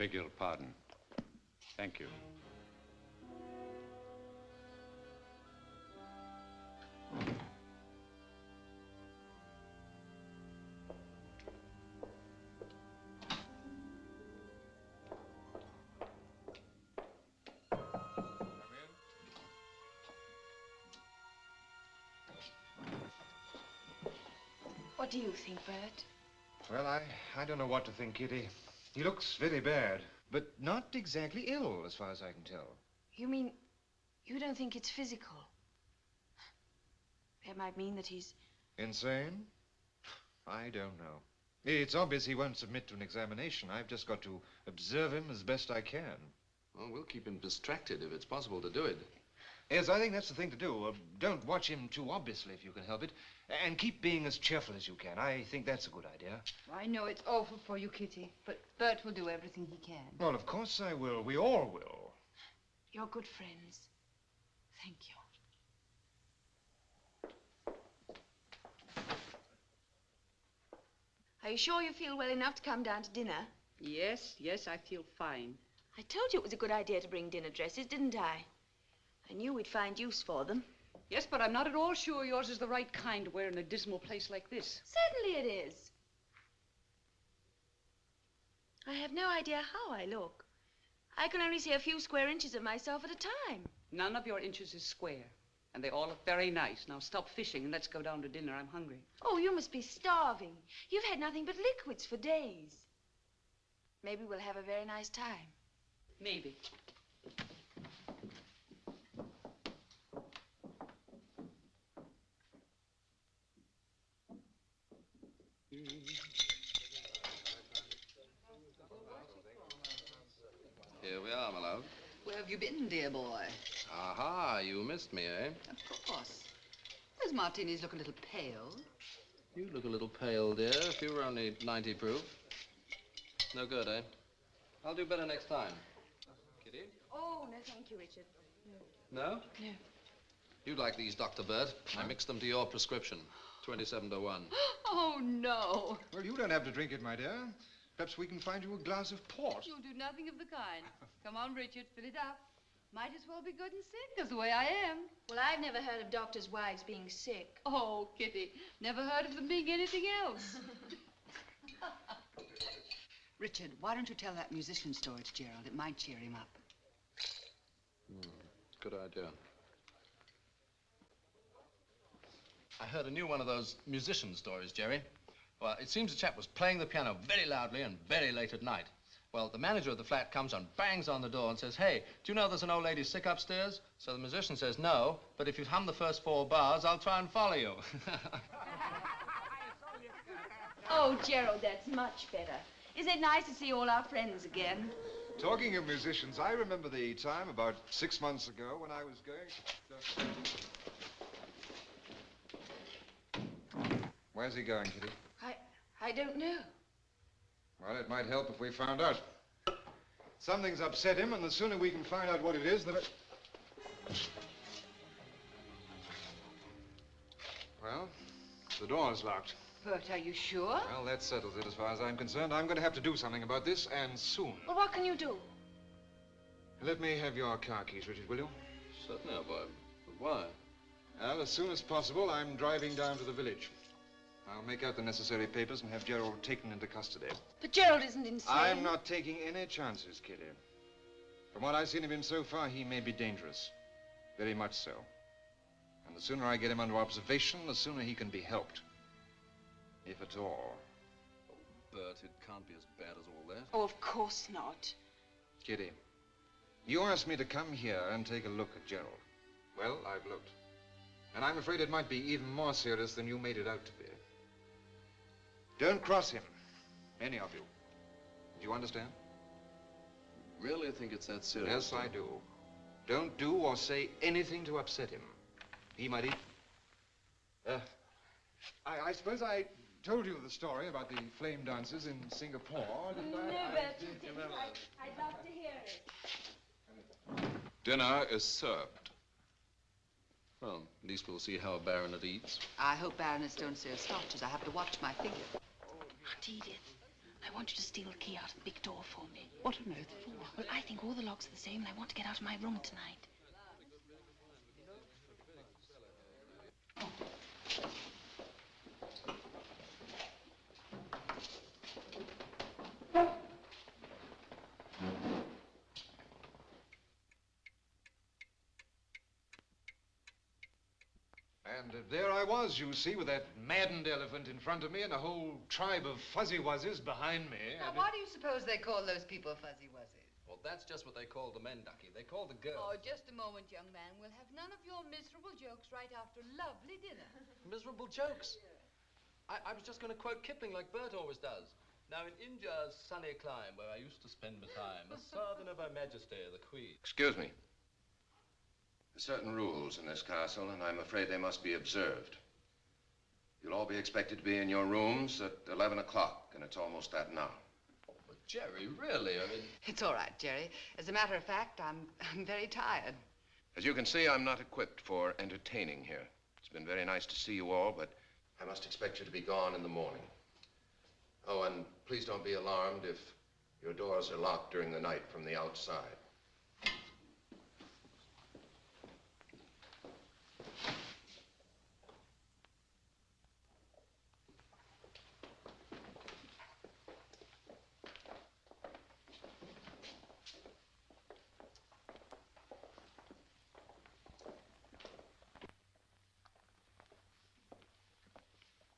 beg your pardon. Thank you. What do you think, Bert? Well, I don't know what to think, Kitty. He looks very bad, but not exactly ill, as far as I can tell. You mean you don't think it's physical? That might mean that he's... Insane? I don't know. It's obvious he won't submit to an examination. I've just got to observe him as best I can. Well, we'll keep him distracted if it's possible to do it. Yes, I think that's the thing to do. Don't watch him too obviously if you can help it. And keep being as cheerful as you can. I think that's a good idea. I know it's awful for you, Kitty, but Bert will do everything he can. Well, of course I will. We all will. You're good friends. Thank you. Are you sure you feel well enough to come down to dinner? Yes, I feel fine. I told you it was a good idea to bring dinner dresses, didn't I? I knew we'd find use for them. Yes, but I'm not at all sure yours is the right kind to wear in a dismal place like this. Certainly it is. I have no idea how I look. I can only see a few square inches of myself at a time. None of your inches is square, and they all look very nice. Now stop fishing and let's go down to dinner. I'm hungry. Oh, you must be starving. You've had nothing but liquids for days. Maybe we'll have a very nice time. Maybe. Here we are, my love. Where have you been, dear boy? Aha, you missed me, eh? Of course. Those martinis look a little pale. You look a little pale, dear. If you were only 90 proof. No good, eh? I'll do better next time. Kitty? Oh, no, thank you, Richard. No? No. You'd like these, Dr. Bert. I mixed them to your prescription. 27 to 1. Oh, no. Well, you don't have to drink it, my dear. Perhaps we can find you a glass of port. You'll do nothing of the kind. Come on, Richard, fill it up. Might as well be good and sick, as the way I am. Well, I've never heard of doctors' wives being sick. Oh, Kitty, never heard of them being anything else. Richard, why don't you tell that musician story to Gerald? It might cheer him up. Good idea. I heard a new one of those musician stories, Jerry. Well, it seems the chap was playing the piano very loudly and very late at night. Well, the manager of the flat comes and bangs on the door and says, "Hey, do you know there's an old lady sick upstairs?" So the musician says, "No, but if you hum the first 4 bars, I'll try and follow you." Oh, Gerald, that's much better. Isn't it nice to see all our friends again? Talking of musicians, I remember the time about 6 months ago when I was going... Where's he going, Kitty? I don't know. Well, it might help if we found out. Something's upset him, and the sooner we can find out what it is, the better. Well, the door's locked. Bert, are you sure? Well, that settles it as far as I'm concerned. I'm going to have to do something about this, and soon. Well, what can you do? Let me have your car keys, Richard, will you? Certainly, old boy. But why? Well, as soon as possible, I'm driving down to the village. I'll make out the necessary papers and have Gerald taken into custody. But Gerald isn't insane. I'm not taking any chances, Kitty. From what I've seen of him so far, he may be dangerous. Very much so. And the sooner I get him under observation, the sooner he can be helped. If at all. Oh, Bert, it can't be as bad as all that. Oh, of course not. Kitty, you asked me to come here and take a look at Gerald. Well, I've looked. And I'm afraid it might be even more serious than you made it out to be. Don't cross him, any of you. Do you understand? Really think it's that serious? Yes, I do. Don't do or say anything to upset him. He might I suppose I told you the story about the flame dancers in Singapore, didn't I? No, Bert, I'd love to hear it. Dinner is served. Well, at least we'll see how a baronet eats. I hope baronets don't say starches. I have to watch my figure. Aunt Edith, I want you to steal the key out of the big door for me. What on earth for? Well, I think all the locks are the same, and I want to get out of my room tonight. And there I was, you see, with that maddened elephant in front of me and a whole tribe of fuzzy wuzzes behind me. Now, why do you suppose they call those people fuzzy wuzzies? Well, that's just what they call the men, Ducky. They call the girls. Oh, just a moment, young man. We'll have none of your miserable jokes right after lovely dinner. Miserable jokes? I was just going to quote Kipling like Bert always does. Now, in India's sunny clime, where I used to spend my time, a sovereign of Her Majesty, the Queen. Excuse me. There's certain rules in this castle, and I'm afraid they must be observed. You'll all be expected to be in your rooms at 11 o'clock, and it's almost that now. But Jerry, really, I mean... It's all right, Jerry. As a matter of fact, I'm very tired. As you can see, I'm not equipped for entertaining here. It's been very nice to see you all, but I must expect you to be gone in the morning. Oh, and please don't be alarmed if your doors are locked during the night from the outside.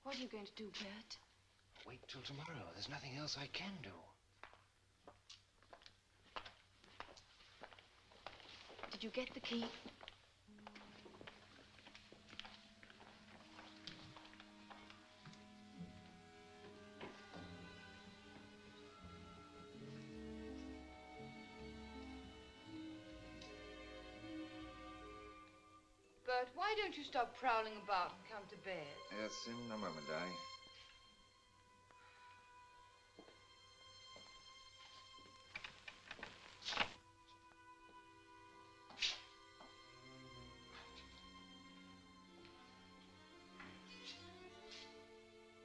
What are you going to do, Bert? Wait till tomorrow. There's nothing else I can do. Did you get the key? Bert, why don't you stop prowling about and come to bed? Yes, in a moment, darling.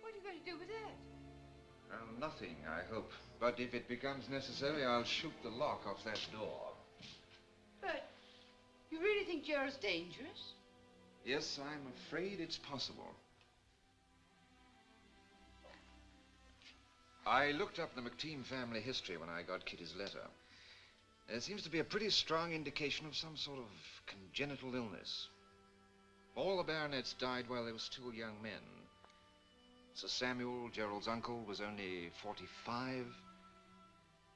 What are you going to do with that? Well, nothing, I hope. But if it becomes necessary, I'll shoot the lock off that door. Bert, you really think Gerald's dangerous? Yes, I'm afraid it's possible. I looked up the McTeam family history when I got Kitty's letter. There seems to be a pretty strong indication of some sort of congenital illness. All the baronets died while they were still young men. Sir Samuel, Gerald's uncle, was only 45.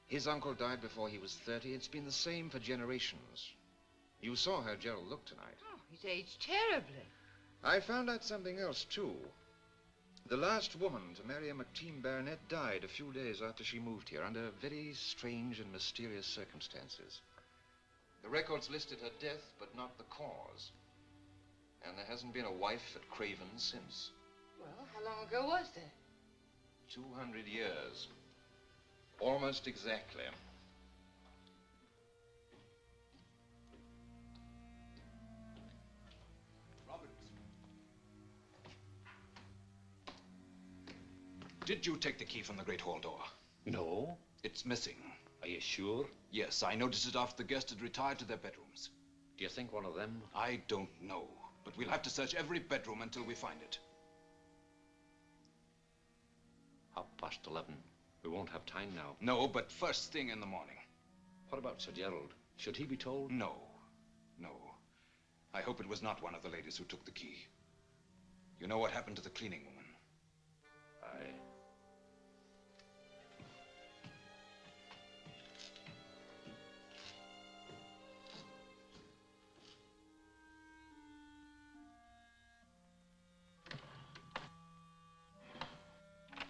His uncle died before he was 30. It's been the same for generations. You saw how Gerald looked tonight. Oh, he's aged terribly. I found out something else, too. The last woman to marry a McTeam baronet died a few days after she moved here under very strange and mysterious circumstances. The records listed her death, but not the cause. And there hasn't been a wife at Craven since. Well, how long ago was that? 200 years. Almost exactly. Did you take the key from the great hall door? No. It's missing. Are you sure? Yes, I noticed it after the guests had retired to their bedrooms. Do you think one of them? I don't know, but we'll have to search every bedroom until we find it. 11:30. We won't have time now. No, but first thing in the morning. What about Sir Gerald? Should he be told? No. No. I hope it was not one of the ladies who took the key. You know what happened to the cleaning woman? Aye.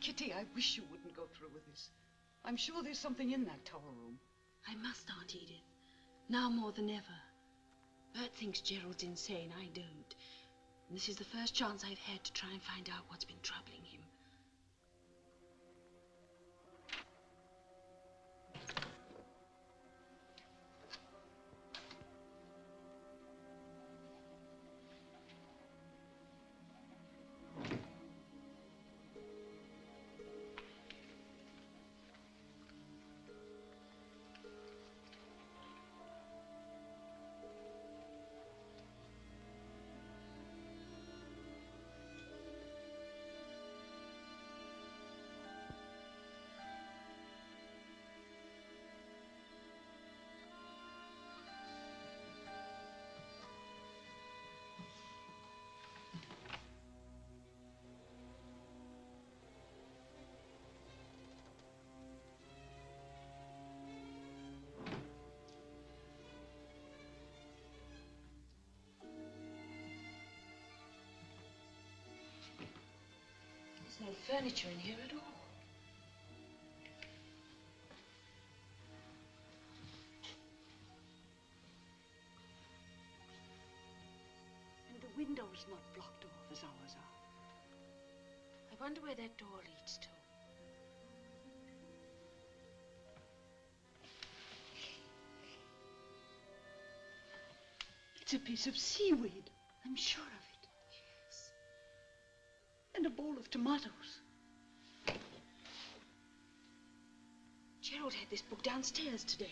Kitty, I wish you wouldn't go through with this. I'm sure there's something in that tower room. I must, Aunt Edith. Now more than ever. Bert thinks Gerald's insane. I don't. And this is the first chance I've had to try and find out what's been troubling him. furniture in here at all. And the window's not blocked off as ours are. I wonder where that door leads to. It's a piece of seaweed. I'm sure of it. Yes. And a bowl of tomatoes. Gerald had this book downstairs today.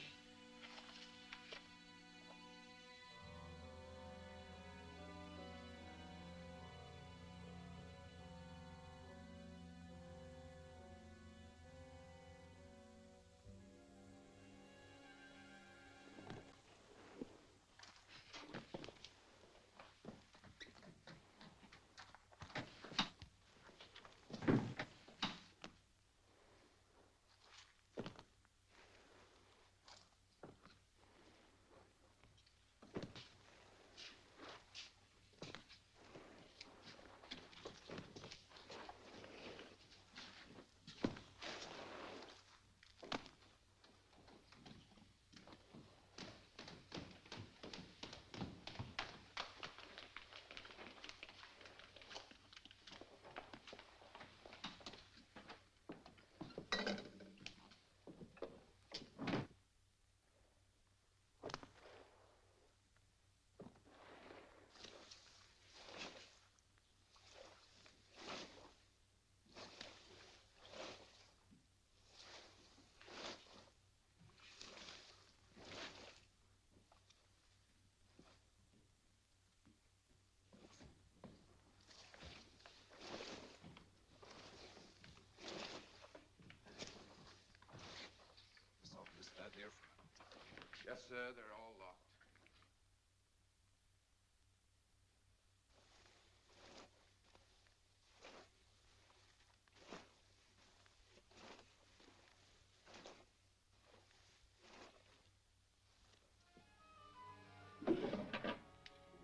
Yes, sir, they're all locked.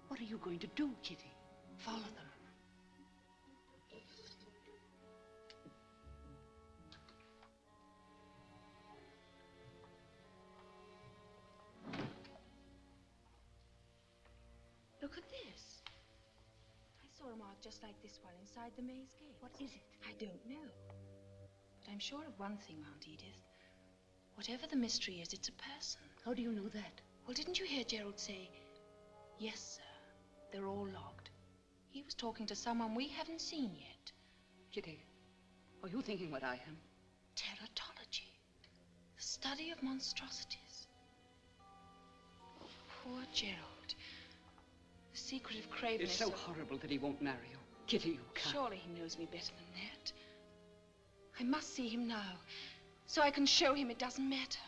What are you going to do, Kitty? Follow them. Look at this. I saw a mark just like this one inside the maze gate. What is it? I don't know. But I'm sure of one thing, Aunt Edith. Whatever the mystery is, it's a person. How do you know that? Well, didn't you hear Gerald say, "Yes, sir, they're all locked"? He was talking to someone we haven't seen yet. Kitty, are you thinking what I am? Teratology. The study of monstrosities. Poor Gerald. The secret of craven It's is so horrible that he won't marry you. Kitty, you can't. Surely he knows me better than that. I must see him now, so I can show him it doesn't matter.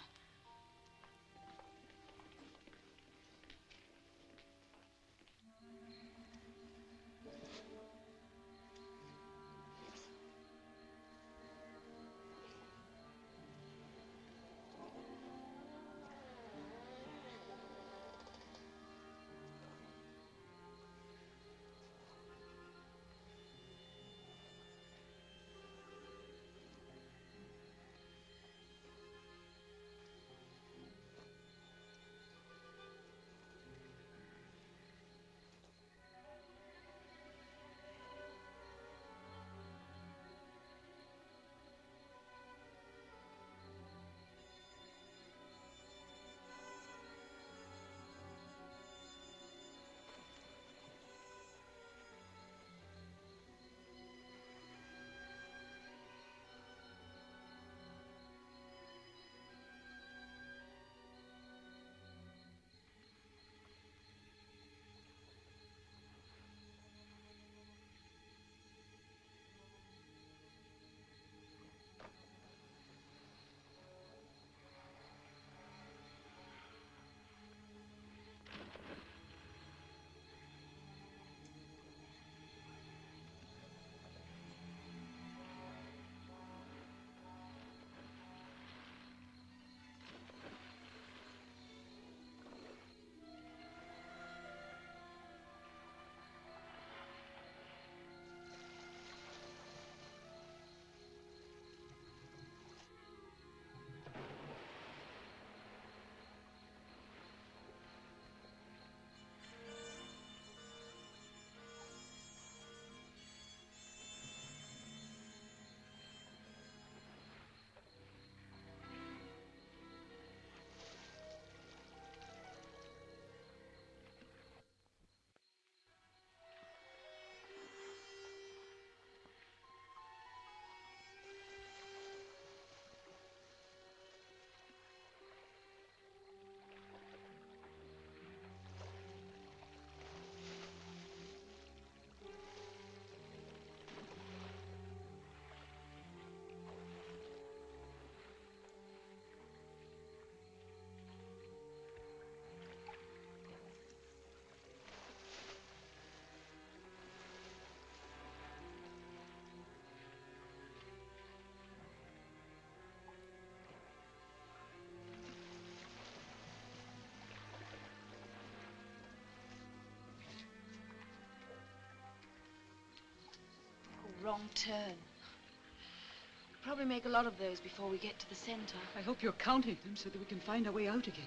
wrong turn. We'll probably make a lot of those before we get to the center. I hope you're counting them so that we can find our way out again.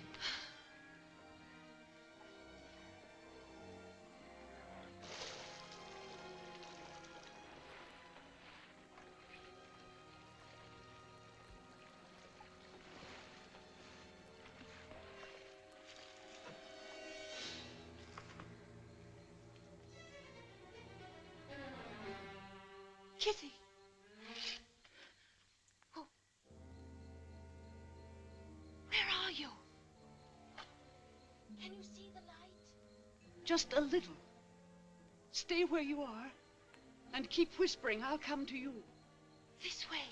Kitty! Oh. Where are you? Can you see the light? Just a little. Stay where you are and keep whispering. I'll come to you. This way.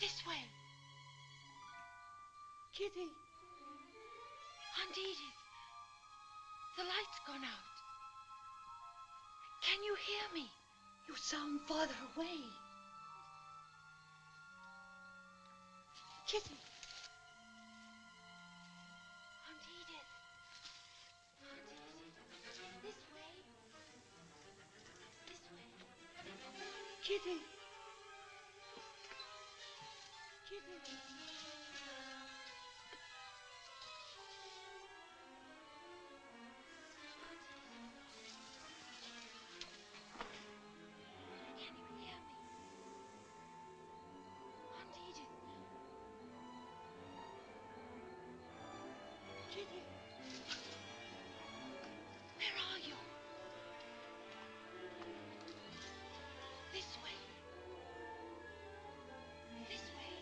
This way. Kitty. Aunt Edith. The light's gone out. Can you hear me? You sound farther away. Kitty. Aunt Edith. Aunt Edith. This way. This way. Kitty. Kitty. Where are you? This way. This way.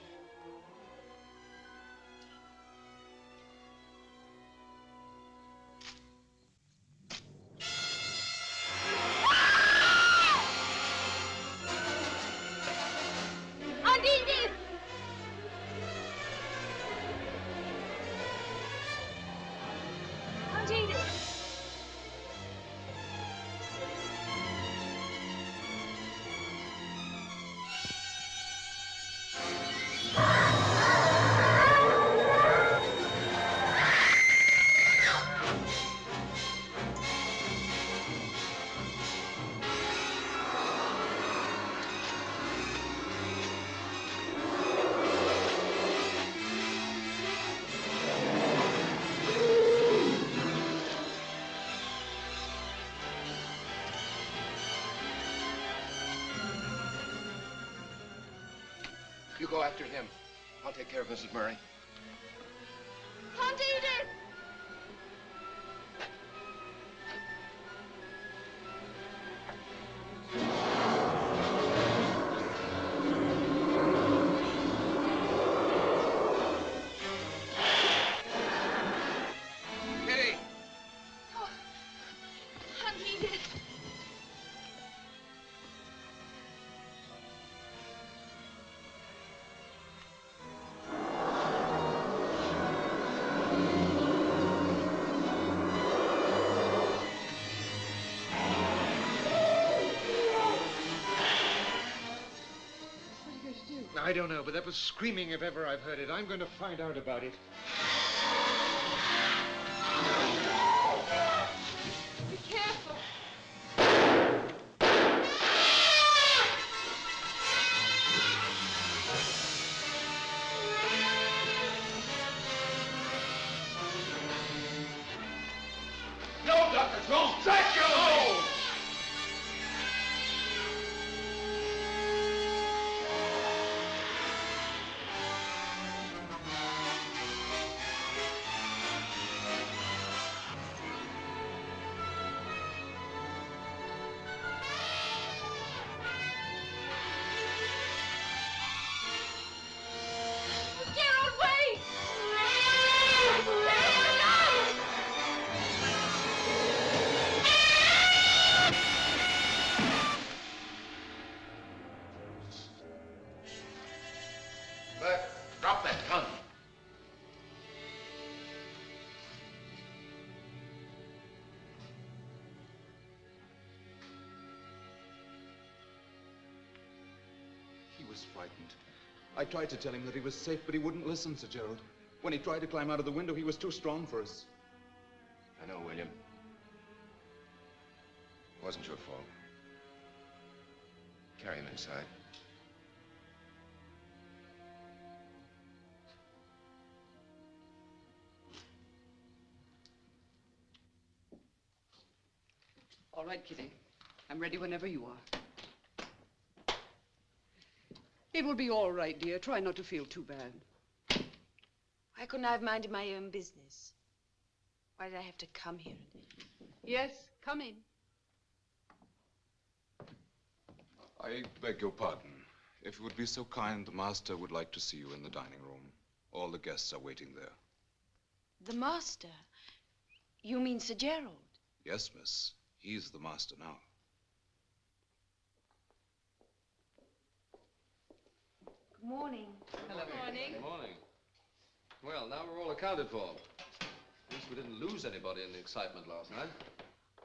Aunt Edith! Aunt Edith! You go after him. I'll take care of Mrs. Murray. Aunt Edith! Kitty! Oh, Aunt Edith. I don't know, but that was screaming if ever I've heard it. I'm going to find out about it. Be careful. No, Dr. Don't! Let go! Gerald, wait! Gerald, no! But drop that gun. He was frightened. I tried to tell him that he was safe, but he wouldn't listen, Sir Gerald. When he tried to climb out of the window, he was too strong for us. I know, William. It wasn't your fault. Carry him inside. All right, Kitty. I'm ready whenever you are. It will be all right, dear. Try not to feel too bad. Why couldn't I have minded my own business? Why did I have to come here? Yes, come in. I beg your pardon. If you would be so kind, the master would like to see you in the dining room. All the guests are waiting there. The master? You mean Sir Gerald? Yes, miss. He's the master now. Good morning. Hello. Good morning. Well, now we're all accounted for. At least we didn't lose anybody in the excitement last night.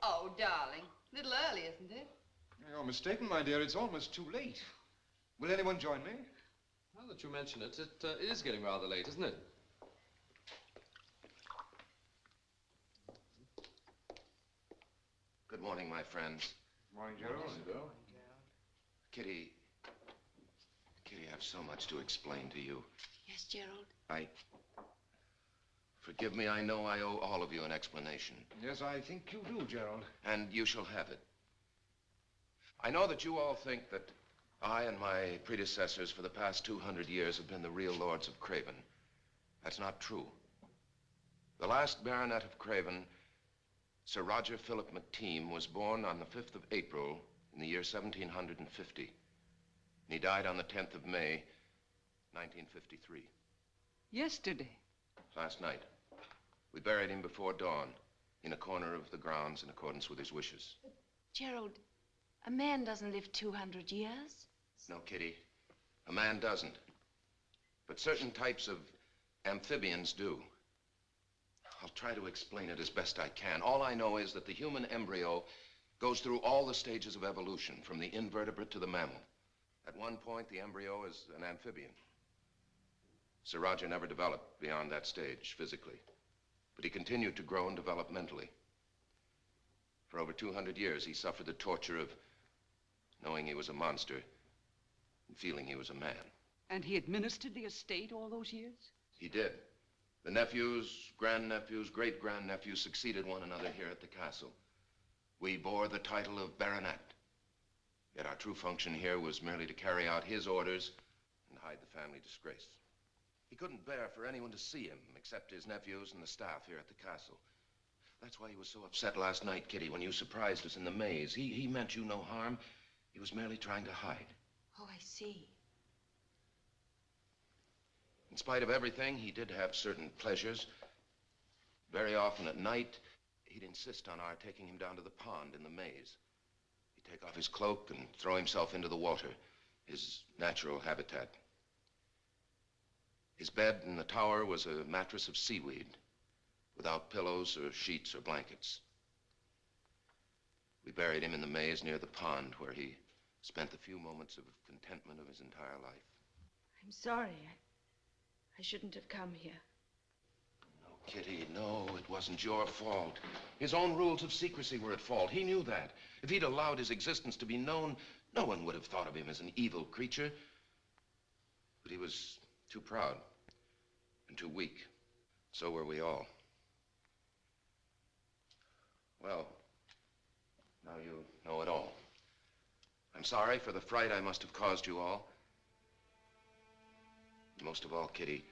Oh, darling. A little early, isn't it? You're mistaken, my dear. It's almost too late. Will anyone join me? Now that you mention it, it is getting rather late, isn't it? Good morning, my friends. Morning, Gerald. Kitty, I have so much to explain to you. Yes, Gerald? Forgive me, I know I owe all of you an explanation. Yes, I think you do, Gerald. And you shall have it. I know that you all think that I and my predecessors for the past 200 years have been the real lords of Craven. That's not true. The last baronet of Craven, Sir Roger Philip McTeam, was born on the 5th of April in the year 1750. And he died on the 10th of May, 1953. Yesterday. Last night. We buried him before dawn in a corner of the grounds in accordance with his wishes. Gerald, a man doesn't live 200 years. No, Kitty. A man doesn't. But certain types of amphibians do. I'll try to explain it as best I can. All I know is that the human embryo goes through all the stages of evolution, from the invertebrate to the mammal. At one point, the embryo is an amphibian. Sir Roger never developed beyond that stage physically, but he continued to grow and develop mentally. For over 200 years, he suffered the torture of knowing he was a monster and feeling he was a man. And he administered the estate all those years? He did. The nephews, grandnephews, great-grandnephews succeeded one another here at the castle. We bore the title of baronet. Yet our true function here was merely to carry out his orders and hide the family disgrace. He couldn't bear for anyone to see him, except his nephews and the staff here at the castle. That's why he was so upset last night, Kitty, when you surprised us in the maze. He meant you no harm. He was merely trying to hide. Oh, I see. In spite of everything, he did have certain pleasures. Very often at night, he'd insist on our taking him down to the pond in the maze. He'd take off his cloak and throw himself into the water, his natural habitat. His bed in the tower was a mattress of seaweed, without pillows or sheets or blankets. We buried him in the maze near the pond, where he spent the few moments of contentment of his entire life. I'm sorry. I shouldn't have come here. No, Kitty, no, it wasn't your fault. His own rules of secrecy were at fault. He knew that. If he'd allowed his existence to be known, no one would have thought of him as an evil creature. But he was too proud and too weak. So were we all. Well, now you know it all. I'm sorry for the fright I must have caused you all. Most of all, Kitty,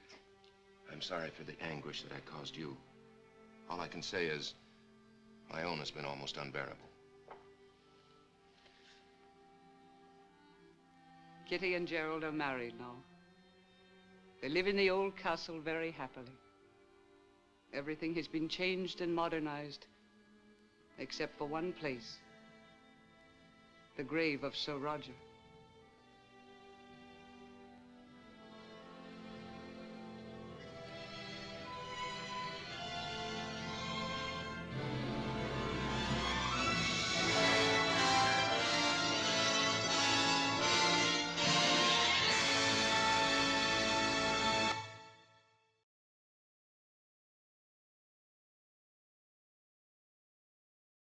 I'm sorry for the anguish that I caused you. All I can say is, my own has been almost unbearable. Kitty and Gerald are married now. They live in the old castle very happily. Everything has been changed and modernized, except for one place. The grave of Sir Roger.